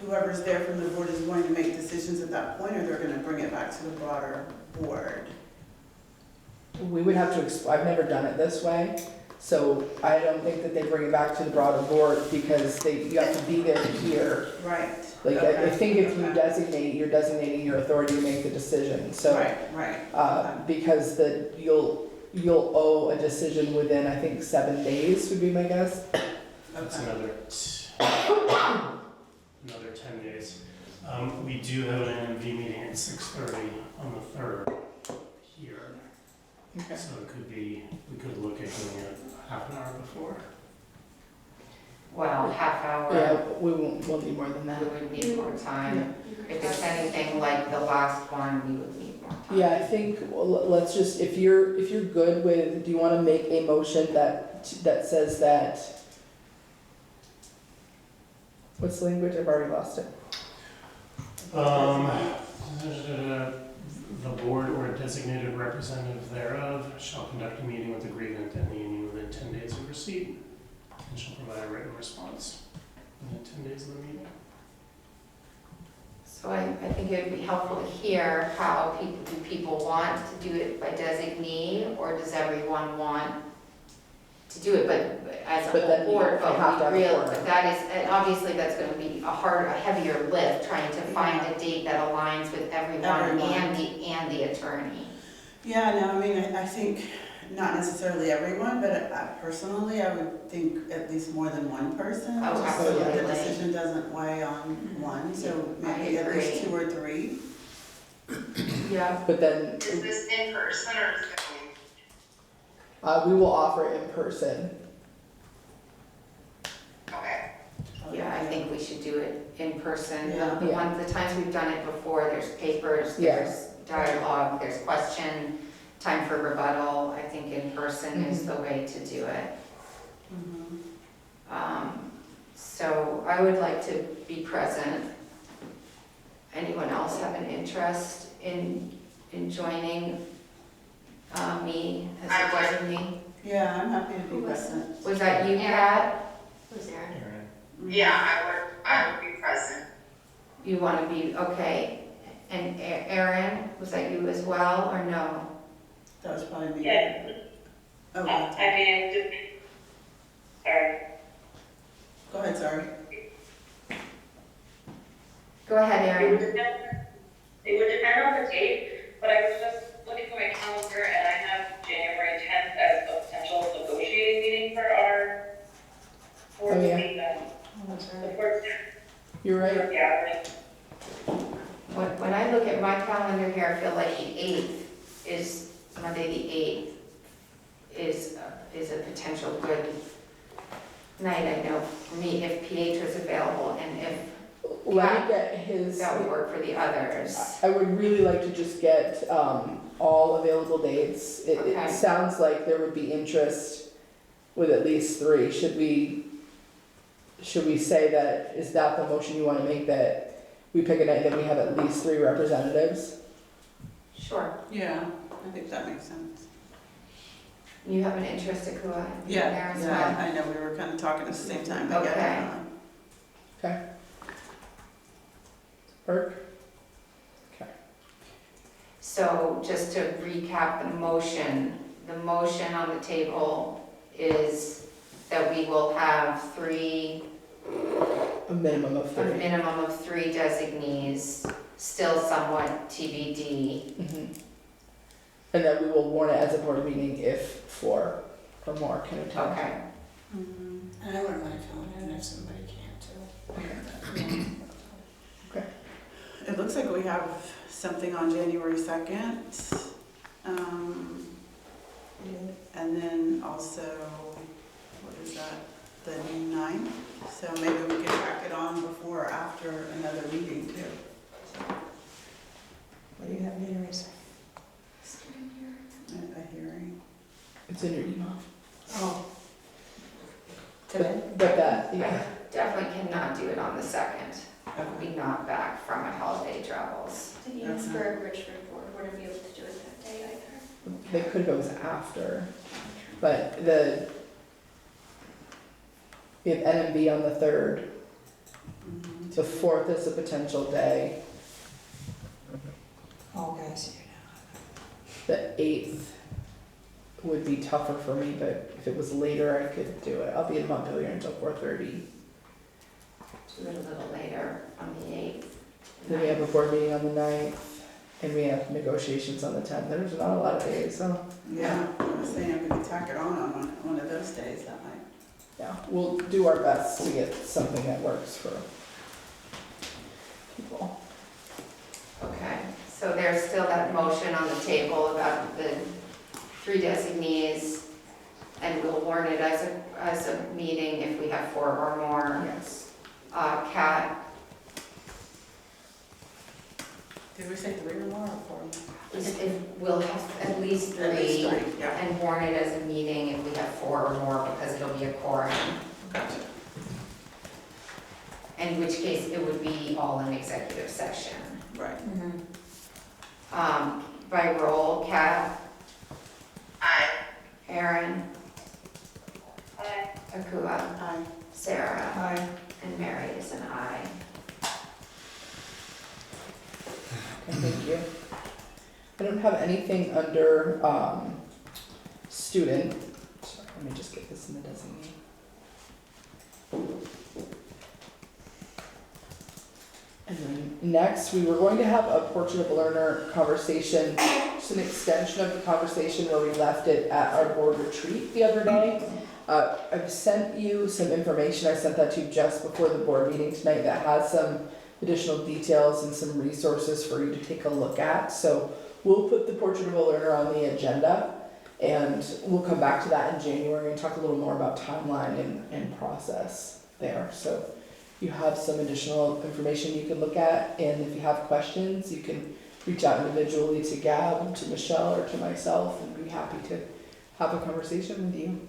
whoever's there from the board is going to make decisions at that point, or they're gonna bring it back to the broader board? We would have to, I've never done it this way, so I don't think that they bring it back to the broader board because you have to be there to hear. Right. Like, I Okay, think if you okay. designate, you're designating your authority to make the decision, so. Right. Because you'll owe a decision within, I think, 7 days would be my guess. That's Okay. another 10 days. We do have an NMV meeting at 6:30 on the 3rd here. Okay. So we could look at doing it half an hour before. Well, half hour. Yeah, we'll need more than that. We would need more time. If it's anything like the last one, we would need more time. Yeah, I think, let's just, if you're good with, do you wanna make a motion that says that, what's the language? I've already lost it. The board or a designated representative thereof shall conduct a meeting with the grievant and the union within 10 days of receipt and shall provide a written response within 10 days of the meeting. So I think it would be helpful to hear how people want to do it by designee, or does everyone want to do it, but as a But then whole board, you have to have a quorum. but that is, and obviously that's gonna be a heavier lift, trying to find a date that aligns with everyone and the attorney. Yeah, no, I mean, I think not necessarily everyone, but personally, I would think at least more than one person. Oh, just so that the absolutely. decision doesn't weigh on one, so I maybe at least agree. 2 or 3. Yeah. But then, Is this in person or Zoom? we will offer it in person. Okay. Yeah, I think we should do it in person. Yeah. The times we've done it before, there's papers, there's dialogue, there's question, time for rebuttal. I think in person is the way to do it. So I would like to be present. Anyone else have an interest in joining me as a designee? Yeah, I'm happy to be present. Was that you, Pat? Who's Aaron? Yeah, I would be present. You want to be, okay. And Aaron, was that you as well, or no? That was probably me. Yeah. Okay, Sorry. go ahead, sorry. Go ahead, Aaron. It would depend on the date, but I was just looking for my calendar and I have January 10th as a potential negotiating meeting for our board Oh, yeah. meeting. The board You're right. gathering. When I look at my calendar here, I feel like the 8th is, Monday the 8th is a potential good night, I know, for me, if Pietro's available, and if Let me get his, that would work for the others. I would really like to just get all available dates. Okay. It sounds like there would be interest with at least 3. Should we say that, is that the motion you want to make, that we pick a night that we have at least 3 representatives? Sure. Yeah, I think that makes sense. You have an interest, Akua? Yeah, Aaron's yeah, one? I know, we were kind of talking at the same time, but Okay. yeah. Okay. Burke? Okay. So just to recap the motion on the table is that we will have 3, A minimum of a 3. minimum of 3 designees, still somewhat TBD. Mhm. And then we will warn it as a board meeting if 4 or more can attend. Okay. And I wouldn't mind filling in if somebody can't too. It looks like we have something on January 2nd. And then also, what is that, the 9th? So maybe we can track it on before or after another meeting too. What do you have January 2nd? A hearing. It's in your email. Oh. But that, yeah. I definitely cannot do it on the 2nd. I will be not back from my holiday travels. The Eansburg Richford board wouldn't be able to do it that day either. They could if it was after, but we have NMB on the 3rd. Mhm. The 4th is a potential day. Oh, guys, The 8th would be tougher for me, but if it was later, I could do it. I'll be in Montpelier until 4:30. Do it a little later on the 8th. Then we have a board meeting on the 9th, and we have negotiations on the 10th. There's not a lot of days, so Yeah, I was saying if we could tack it on one of those days, that might. yeah, we'll do our best to get something that works for people. Okay, so there's still that motion on the table about the 3 designees, and we'll warn it as a meeting if we have 4 or more. Yes. Kat, Did we say 3 or more or 4? we'll have at least 3. At least 3, yeah. And warn it as a meeting if we have 4 or more, because it'll be a quorum. Gotcha. In which case, it would be all in executive session. Right. By roll, Kat, Aye. Aaron, Aye. Akua, Aye. Sarah, Aye. and Mary is an aye. Okay, thank you. I don't have anything under student. Sorry, let me just get this in the designee. And then next, we were going to have a portrait of a learner conversation, just an extension of the conversation where we left it at our board retreat the other day. I've sent you some information. I sent that to you just before the board meeting tonight that has some additional details and some resources for you to take a look at. So we'll put the portrait of a learner on the agenda, and we'll come back to that in January and talk a little more about timeline and process there. So you have some additional information you can look at, and if you have questions, you can reach out individually to Gab, to Michelle, or to myself, and be happy to have a conversation with you.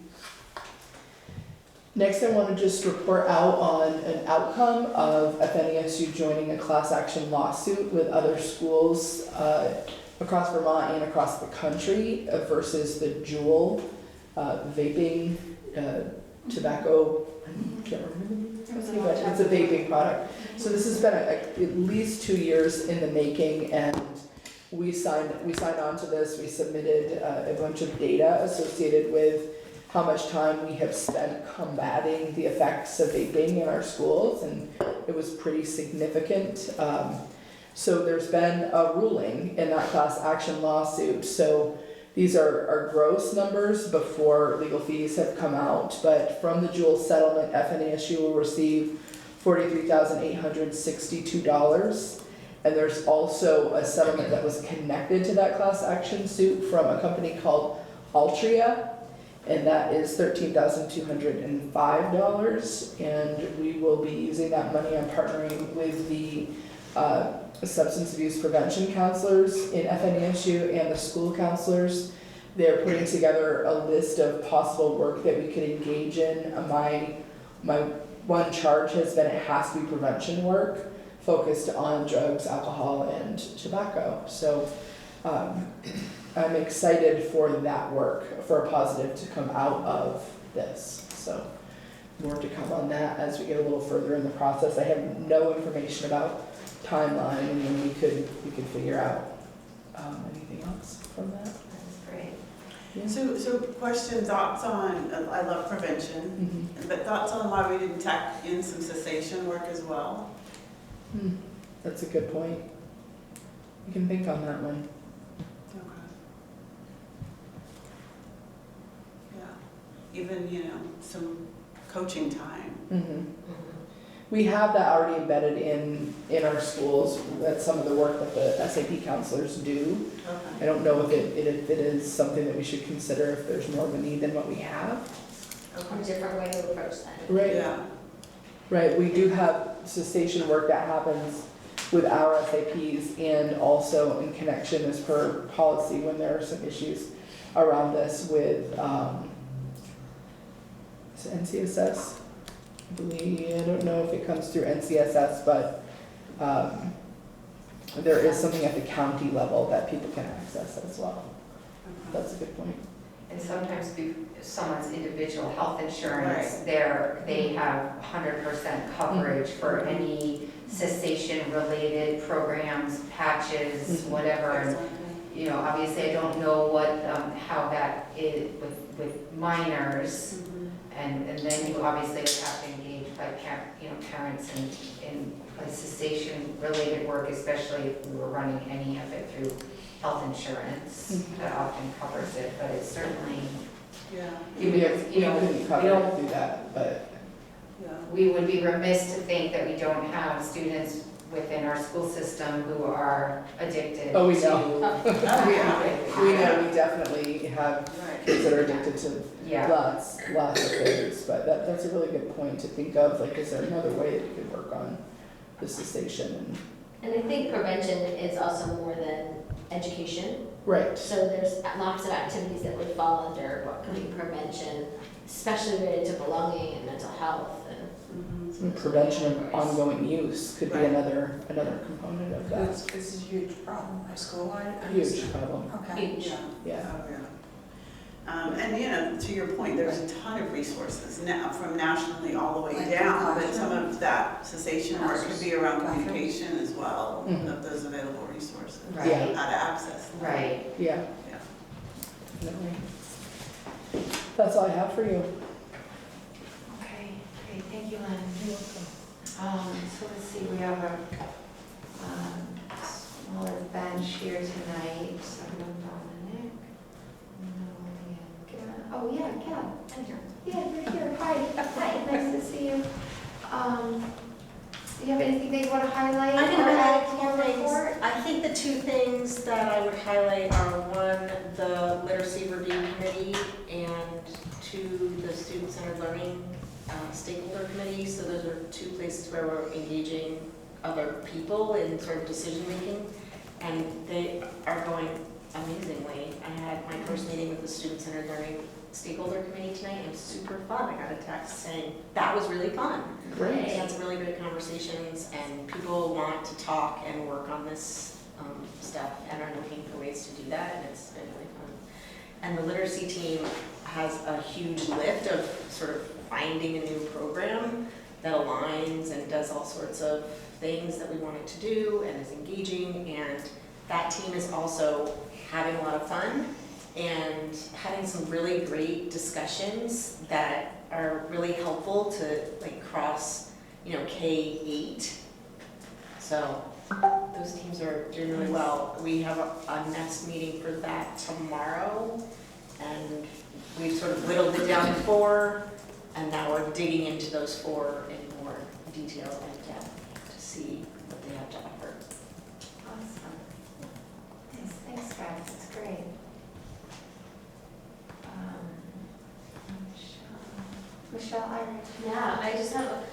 Next, I want to just report out on an outcome of FNESU joining a class action lawsuit with other schools across Vermont and across the country versus the Juul vaping tobacco, I can't remember. But it's a vaping product. So this has been at least 2 years in the making, and we signed on to this. We submitted a bunch of data associated with how much time we have spent combating the effects of vaping in our schools, and it was pretty significant. So there's been a ruling in that class action lawsuit. So these are gross numbers before legal fees have come out, but from the Juul settlement, FNESU will receive $43,862. And there's also a settlement that was connected to that class action suit from a company called Altria, and that is $13,205. And we will be using that money on partnering with the substance abuse prevention counselors in FNESU and the school counselors. They're putting together a list of possible work that we could engage in. My one charge has been it has to be prevention work focused on drugs, alcohol, and tobacco. So I'm excited for that work, for a positive to come out of this. So more to come on that as we get a little further in the process. I have no information about timeline, and then we could figure out anything else from that. That's great. Yeah. So question, thoughts on, I love prevention, but thoughts on why we didn't tack in some cessation work as well? That's a good point. We can think on that one. even, some coaching time. Mhm. We have that already embedded in our schools. That's some of the work that the SAP counselors do. I don't know if it is something that we should consider if there's more of a need than what we have. A different way to approach that. Right. Yeah. Right, we do have cessation work that happens with our SAPs and also in connection as per policy when there are some issues around this with, is it NCSS? I believe, I don't know if it comes through NCSS, but, there is something at the county level that people can access as well. That's a good point. And sometimes someone's individual health insurance, they have 100% coverage for any cessation-related programs, patches, whatever. And, obviously I don't know what, how that is with minors. And then you obviously would have to engage by parents in cessation-related work, especially if we were running any of it through health insurance. That often covers it, but it's certainly, We couldn't cover it through that, but. we would be remiss to think that we don't have students within our school system who are addicted Oh, we to. know. We know, we definitely have kids that are addicted to Yeah, lots of things, but that's a really good point to think of, like, is there another way that you could work on the cessation And I think prevention is also more than education. Right. So there's lots of activities that would fall under what could be prevention, especially related to belonging and mental health And prevention of ongoing use could be another component of that. It's a huge problem, my school. Huge problem, Okay. Huge. yeah. And to your point, there's a ton of resources now, from nationally all the way Like down, but concussion. some of that cessation work could be around Concussion. communication as well, Mhm. of those available resources, Right. how to access them. right. Yeah. Yeah. Definitely. That's all I have for you. Okay, great, thank you, Lynn. So let's see, we have a smaller bench here tonight. So we have Dominic, Emily, and Gab. Oh, yeah, Gab, I'm here. Yeah, you're here, hi, hi, nice to see you. Do you have anything that you want to highlight? I can or highlight add a to couple your things. report? I think the two things that I would highlight are, one, the literacy review committee, and two, the student-centered learning stakeholder committee. So those are two places where we're engaging other people in sort of decision-making, and they are going amazingly. I had my first meeting with the student-centered learning stakeholder committee tonight. It was super fun. I got a text saying, that was really fun. Great. We had some really great conversations, and people want to talk and work on this stuff and are looking for ways to do that, and it's been really fun. And the literacy team has a huge lift of sort of finding a new program that aligns and does all sorts of things that we want it to do and is engaging, and that team is also having a lot of fun and having some really great discussions that are really helpful to like cross, K-8. So those teams are doing really well. We have a next meeting for that tomorrow, and we've sort of whittled it down to 4, and now we're digging into those 4 in more detail and depth to see what they have to offer. Awesome. Nice, thanks, guys, that's great. Michelle, Yeah, I just have,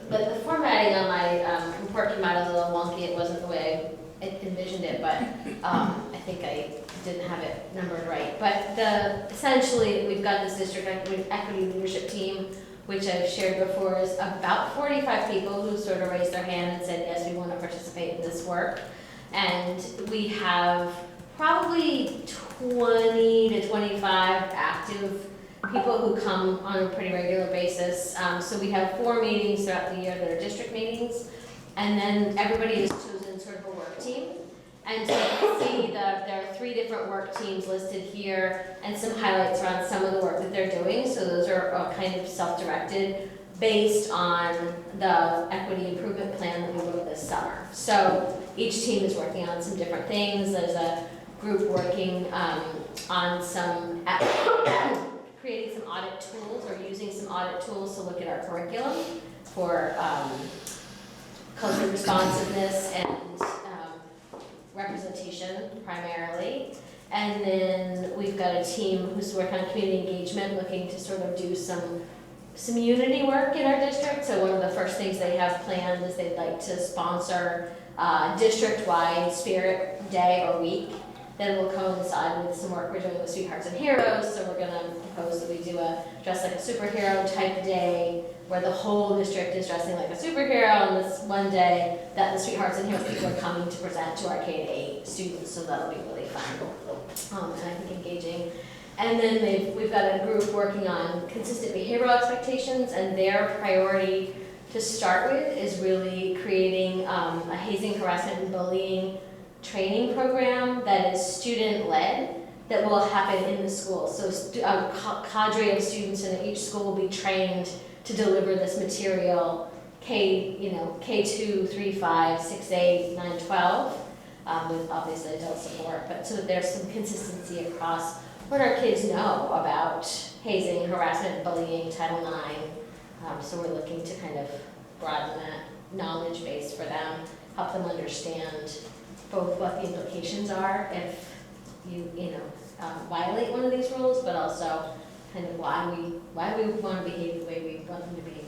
the formatting on my report came out a little wonky. It wasn't the way I envisioned it, but I think I didn't have it numbered right. But essentially, we've got this district equity leadership team, which I've shared before, is about 45 people who sort of raised their hand and said, yes, we want to participate in this work. And we have probably 20 to 25 active people who come on a pretty regular basis. So we have 4 meetings throughout the year that are district meetings, and then everybody is chosen sort of a work team. And so you can see that there are 3 different work teams listed here, and some highlights around some of the work that they're doing. So those are kind of self-directed, based on the equity improvement plan that we wrote this summer. So each team is working on some different things. There's a group working on some creating some audit tools or using some audit tools to look at our curriculum for cultural responsiveness and representation primarily. And then we've got a team who's working on community engagement, looking to sort of do some unity work in our district. So one of the first things they have planned is they'd like to sponsor district-wide Spirit Day or Week. Then will coincide with some work we're doing with Sweethearts and Heroes. So we're gonna propose that we do a dress like a superhero type day where the whole district is dressing like a superhero, and this one day that the Sweethearts and Heroes people are coming to present to our K-8 students, so that'll be really fun, and I think engaging. And then we've got a group working on consistent behavioral expectations, and their priority to start with is really creating a hazing, harassment, and bullying training program that is student-led, that will happen in the school. So a cadre of students in each school will be trained to deliver this material, K2, 3, 5, 6, 8, 9, 12, with obviously adult support, but so that there's some consistency across what our kids know about hazing, harassment, bullying, Title IX. So we're looking to kind of broaden that knowledge base for them, help them understand both what the implications are if you violate one of these rules, but also kind of why we want to behave the way we want them to be.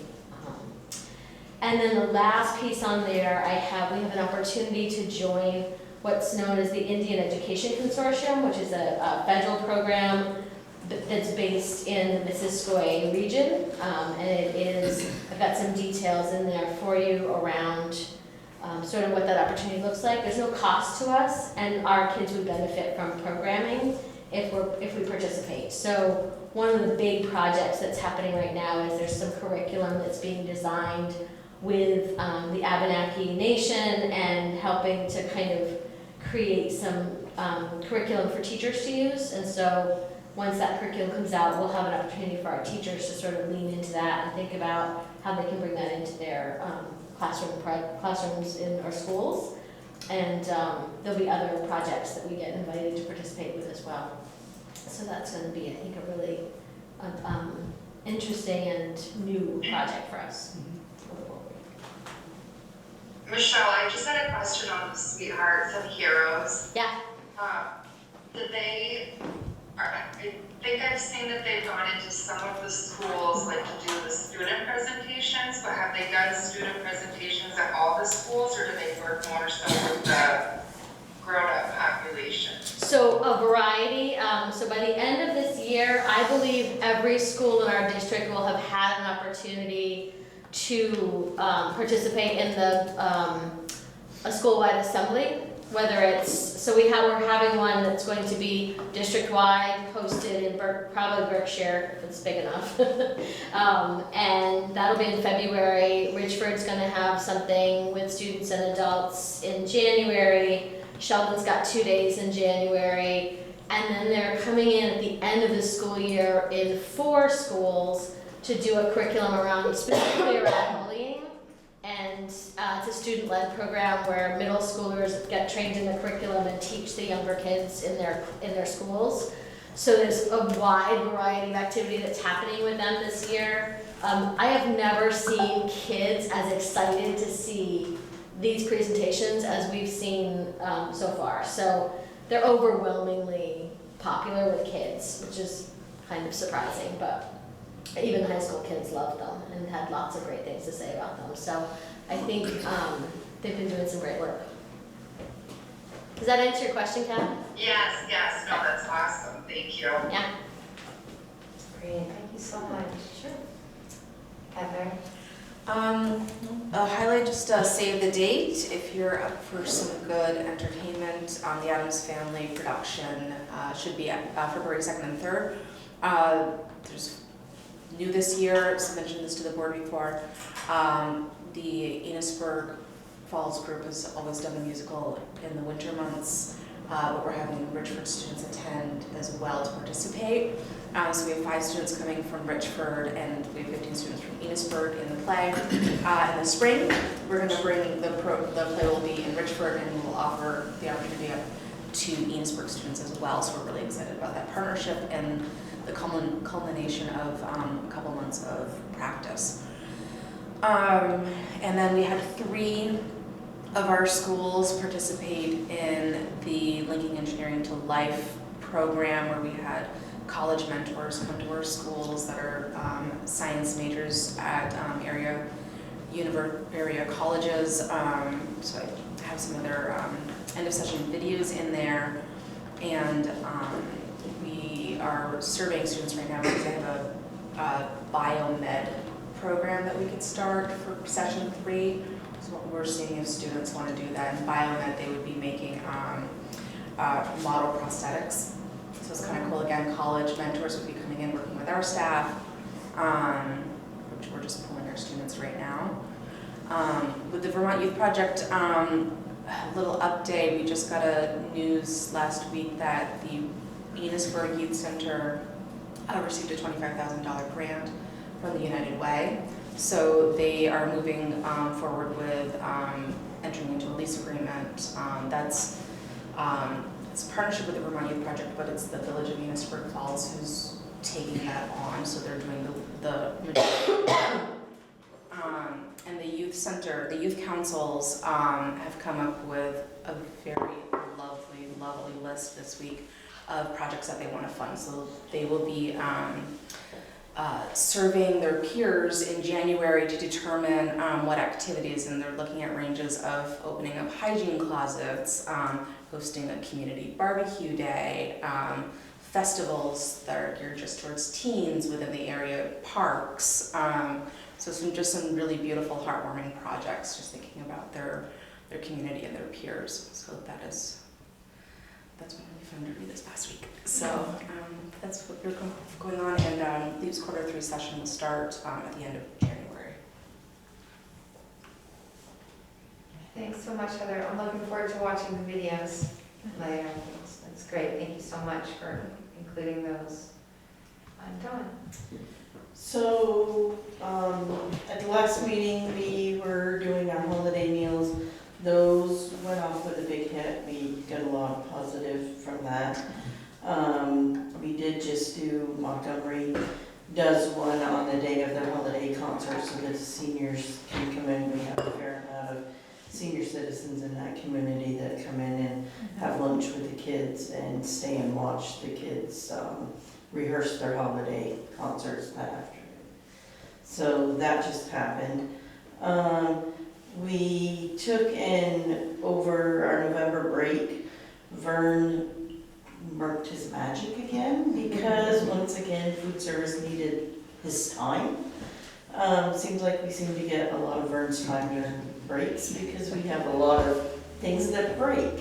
And then the last piece on there, we have an opportunity to join what's known as the Indian Education Consortium, which is a federal program that's based in the Missisquoi region. And it is, I've got some details in there for you around sort of what that opportunity looks like. There's no cost to us, and our kids would benefit from programming if we participate. So one of the big projects that's happening right now is there's some curriculum that's being designed with the Abenaki Nation and helping to kind of create some curriculum for teachers to use. And so once that curriculum comes out, we'll have an opportunity for our teachers to sort of lean into that and think about how they can bring that into their classrooms in our schools. And there'll be other projects that we get invited to participate with as well. So that's going to be, I think, a really interesting and new project for us. Michelle, I just had a question on the Sweethearts and Heroes. Yeah. I think I've seen that they've gone into some of the schools, like to do the student presentations, but have they done student presentations at all the schools, or do they work more so with the grown-up population? So a variety. So by the end of this year, I believe every school in our district will have had an opportunity to participate in a school-wide assembly. Whether it's, we're having one that's going to be district-wide, hosted in probably Berkshire, if it's big enough. And that'll be in February. Richford's gonna have something with students and adults in January. Sheldon's got 2 days in January. And then they're coming in at the end of the school year in 4 schools to do a curriculum specifically around bullying. And it's a student-led program where middle schoolers get trained in the curriculum and teach the younger kids in their schools. So there's a wide variety of activity that's happening with them this year. I have never seen kids as excited to see these presentations as we've seen so far. So they're overwhelmingly popular with kids, which is kind of surprising, but even high school kids loved them and had lots of great things to say about them. So I think they've been doing some great work. Does that answer your question, Kat? Yes, no, that's awesome, thank you. Yeah. Great, thank you so much. Sure. Heather? A highlight, just save the date if you're up for some good entertainment. The Addams Family production should be February 2nd and 3rd. There's new this year, I mentioned this to the board before, the Enosburg Falls group has always done the musical in the winter months, but we're having Richford students attend as well to participate. So we have 5 students coming from Richford and we have 15 students from Enosburg in the play. In the spring, we're going to bring the play will be in Richford and we'll offer the opportunity up to Enosburg students as well. So we're really excited about that partnership. And the culmination of a couple months of practice. And then we had 3 of our schools participate in the Linking Engineering to Life program, where we had college mentors come to our schools that are science majors at area colleges. So I have some of their end of session videos in there, and we are surveying students right now because they have a biomed program that we could start for session 3. So we're seeing if students want to do that. In biomed, they would be making model prosthetics. So it's kind of cool. Again, college mentors would be coming in, working with our staff, which we're just pulling our students right now. With the Vermont Youth Project, a little update. We just got a news last week that the Enosburg Youth Center received a $25,000 grant from the United Way. So they are moving forward with entering into a lease agreement. That's it's a partnership with the Vermont Youth Project, but it's the Village of Enosburg Falls who's taking that on. So they're doing the and the youth center, the youth councils have come up with a very lovely list this week of projects that they want to fund. So they will be surveying their peers in January to determine what activities, and they're looking at ranges of opening up hygiene closets, hosting a community barbecue day, festivals that are geared just towards teens within the area, parks. So some really beautiful, heartwarming projects, just thinking about their community and their peers. So that's what we found to read this past week. So that's what we're going on, and Leaps Q3 session will start at the end of January. Thanks so much, Heather. I'm looking forward to watching the videos later. That's great. Thank you so much for including those. Dawn. So, at the last meeting, we were doing our holiday meals. Those went off with a big hit. We got a lot of positive from that. We did just do, Montgomery does one on the day of their holiday concert so that the seniors can come in. We have a fair amount of senior citizens in that community that come in and have lunch with the kids and stay and watch the kids rehearse their holiday concerts that afternoon. So that just happened. We took in over our November break, Vern worked his magic again because once again food service needed his time. Seems like we seem to get a lot of Vern's time during breaks because we have a lot of things that break.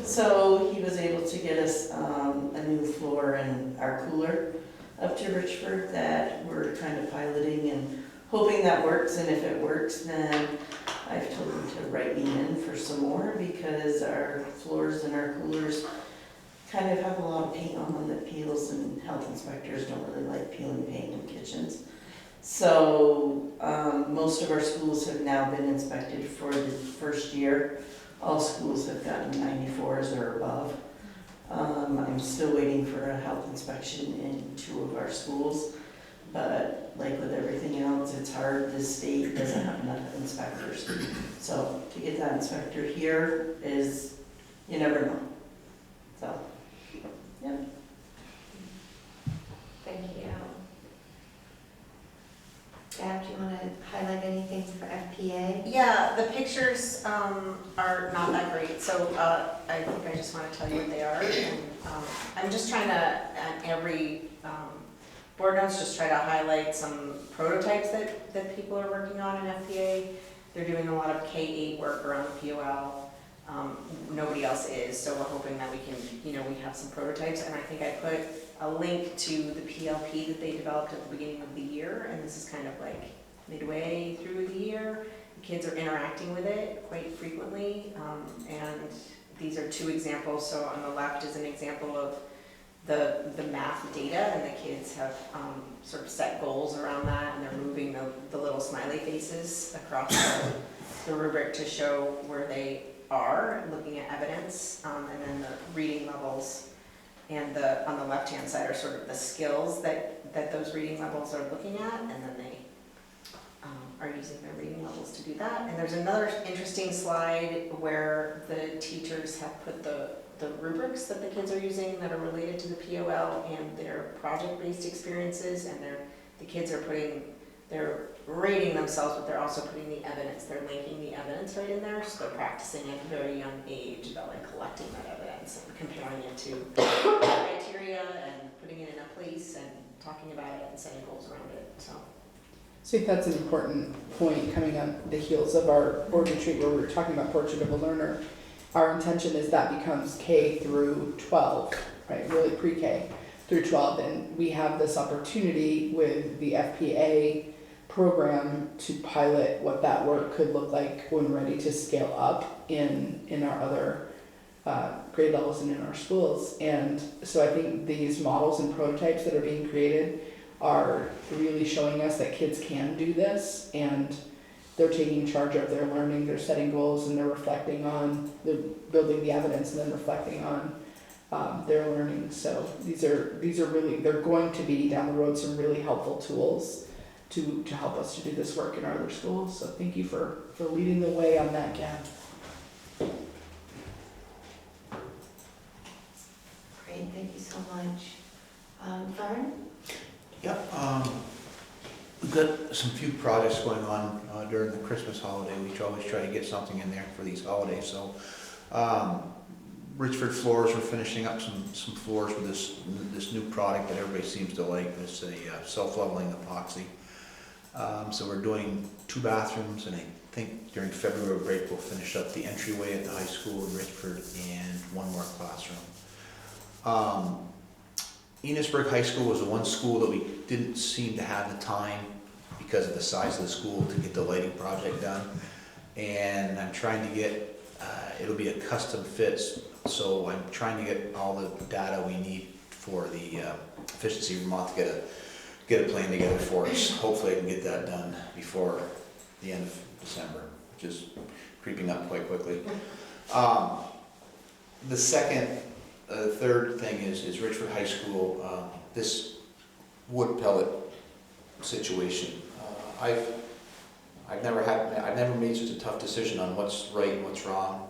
So he was able to get us a new floor in our cooler up to Richford that we're kind of piloting and hoping that works. And if it works, then I've told him to write me in for some more because our floors and our coolers kind of have a lot of paint on them that peels, and health inspectors don't really like peeling paint in kitchens. So most of our schools have now been inspected for the first year. All schools have gotten 94s or above. I'm still waiting for a health inspection in 2 of our schools, but like with everything else, it's hard. The state doesn't have enough inspectors. So to get that inspector here is, you never know. So, yeah. Thank you. Deb, do you want to highlight anything for FPA? Yeah, the pictures are not that great, so I think I just want to tell you what they are. And, I'm just trying to, at every board notes, just try to highlight some prototypes that people are working on in FPA. They're doing a lot of K-8 work around the POL. Nobody else is, so we're hoping that we can, we have some prototypes, and I think I put a link to the PLP that they developed at the beginning of the year, and this is kind of like midway through the year. The kids are interacting with it quite frequently, and these are 2 examples. So on the left is an example of the math data, and the kids have sort of set goals around that, and they're moving the little smiley faces across the rubric to show where they are, looking at evidence, and then the reading levels And on the left-hand side are sort of the skills that those reading levels are looking at, and then they are using their reading levels to do that. And there's another interesting slide where the teachers have put the rubrics that the kids are using that are related to the POL and their project-based experiences, and the kids are they're rating themselves, but they're also putting the evidence, they're linking the evidence right in there, so they're practicing at a very young age about like collecting that evidence and comparing it to criteria and putting it in a place and talking about it and setting goals around it, so. So I think that's an important point coming on the heels of our board retreat where we were talking about portrait of a learner. Our intention is that becomes K through 12, right? Really pre-K through 12. And we have this opportunity with the FPA program to pilot what that work could look like when ready to scale up in our other grade levels and in our schools. And so I think these models and prototypes that are being created are really showing us that kids can do this, and they're taking charge of their learning, they're setting goals, and they're reflecting on, they're building the evidence and then reflecting on their learning. So these are really, they're going to be down the road some really helpful tools to help us to do this work in our other schools. So thank you for leading the way on that, Gab. Great, thank you so much. Vern? Yep, we've got some few projects going on during the Christmas holiday. We always try to get something in there for these holidays. So Richford Floors, we're finishing up some floors with this new product that everybody seems to like. It's a self-leveling epoxy. So we're doing 2 bathrooms, and I think during February break we'll finish up the entryway at the high school in Richford and 1 more classroom. Enosburg High School was the one school that we didn't seem to have the time because of the size of the school to get the lighting project done. And I'm trying to get, it'll be a custom fits, so I'm trying to get all the data we need for the efficiency Vermont to get a plan together for us. Hopefully I can get that done before the end of December, which is creeping up quite quickly. The third thing is Richford High School, this wood pellet situation. I've never made such a tough decision on what's right and what's wrong.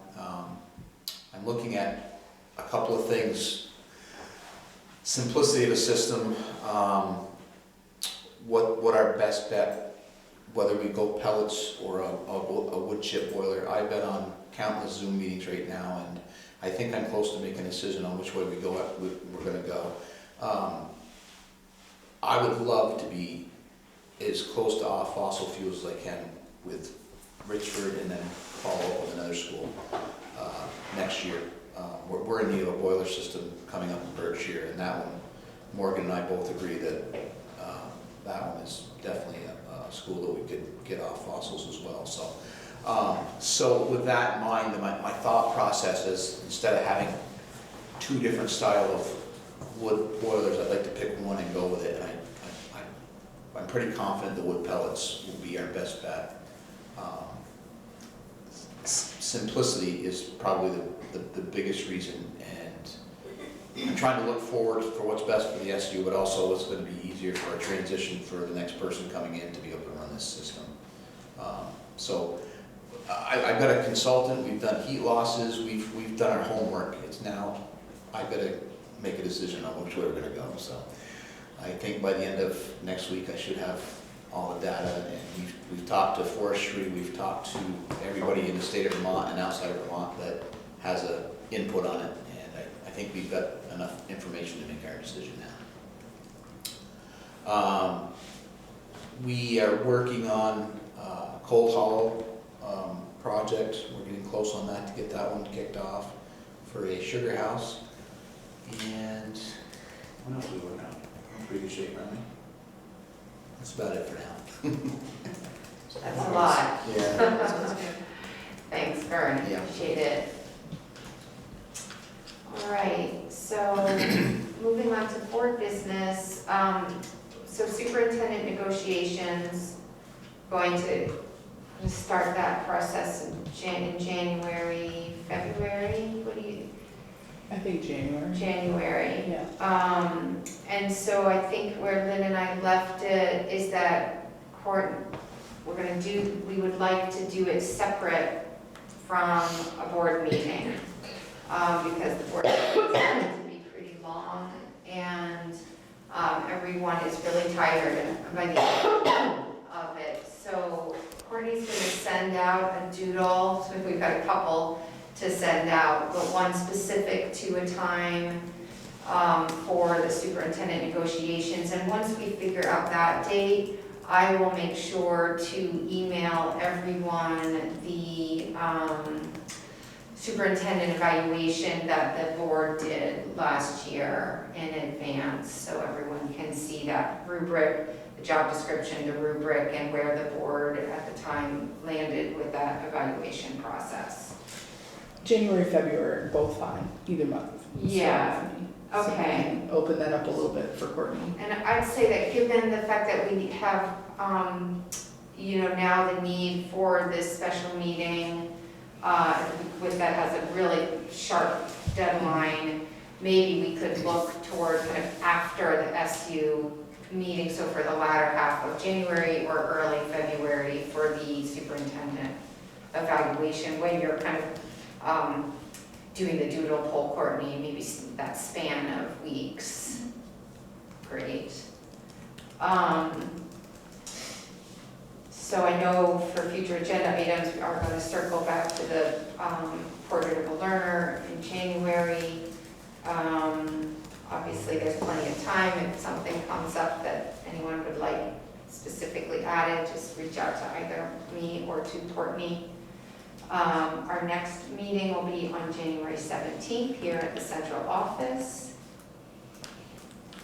I'm looking at a couple of things. Simplicity of a system, what our best bet, whether we go pellets or a wood chip boiler. I've been on countless Zoom meetings right now, and I think I'm close to making a decision on which way we're going to go. I would love to be as close to off fossil fuels as I can with Richford, and then follow up with another school next year. We're in need of a boiler system coming up in Berkshire, and that one, Morgan and I both agree that that one is definitely a school that we could get off fossils as well. So with that in mind, my thought process is, instead of having 2 different style of wood boilers, I'd like to pick one and go with it. And I'm pretty confident the wood pellets will be our best bet. Simplicity is probably the biggest reason, and I'm trying to look forward for what's best for the SU, but also what's going to be easier for a transition for the next person coming in to be able to run this system. So I've got a consultant, we've done heat losses, we've done our homework. It's now, I've got to make a decision on which way we're going to go. So I think by the end of next week I should have all the data, and we've talked to forestry, we've talked to everybody in the state of Vermont and outside of Vermont that has an input on it, and I think we've got enough information to make our decision now. We are working on Cold Hollow project. We're getting close on that to get that one kicked off for a sugar house. And what else are we working on? We're in pretty good shape, aren't we? That's about it for now. That's a lot. Yeah. Thanks, Vern, Yeah. appreciate it. All right, so moving on to board business, so superintendent negotiations, going to start that process in January, February. What do you, I think January. January. Yeah. And so I think where Lynn and I left it is that we would like to do it separate from a board meeting. Because the board meeting tends to be pretty long and everyone is really tired by the end of it. So Courtney's gonna send out a doodle, so we've got a couple to send out, but one specific to a time for the superintendent negotiations. And once we figure out that date, I will make sure to email everyone the superintendent evaluation that the board did last year in advance, so everyone can see that rubric, the job description, the rubric, and where the board at the time landed with that evaluation process. January, February, both fine, either month. Yeah. So we Okay. can open that up a little bit for Courtney. And I'd say that given the fact that we have, now the need for this special meeting, that has a really sharp deadline, maybe we could look toward kind of after the SU meeting, so for the latter half of January or early February for the superintendent evaluation, when you're kind of doing the doodle poll, Courtney, maybe that span of weeks. Great. So I know for future agenda items, we are going to circle back to the portrait of a learner in January. Obviously, there's plenty of time. If something comes up that anyone would like specifically added, just reach out to either me or to Courtney. Our next meeting will be on January 17th here at the central office.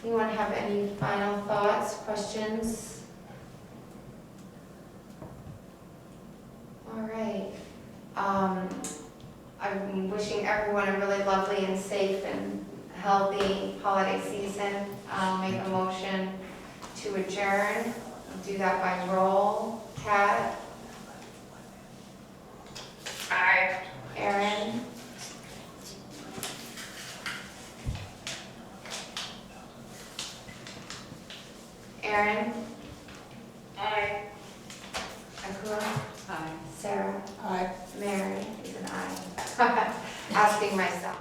Anyone have any final thoughts, questions? All right. I'm wishing everyone a really lovely and safe and healthy holiday season. I'll make a motion to adjourn. I'll do that by roll. Kat? Aye. Erin? Erin? Aye. Akua? Aye. Sarah? Aye. Mary is an aye. Asking myself.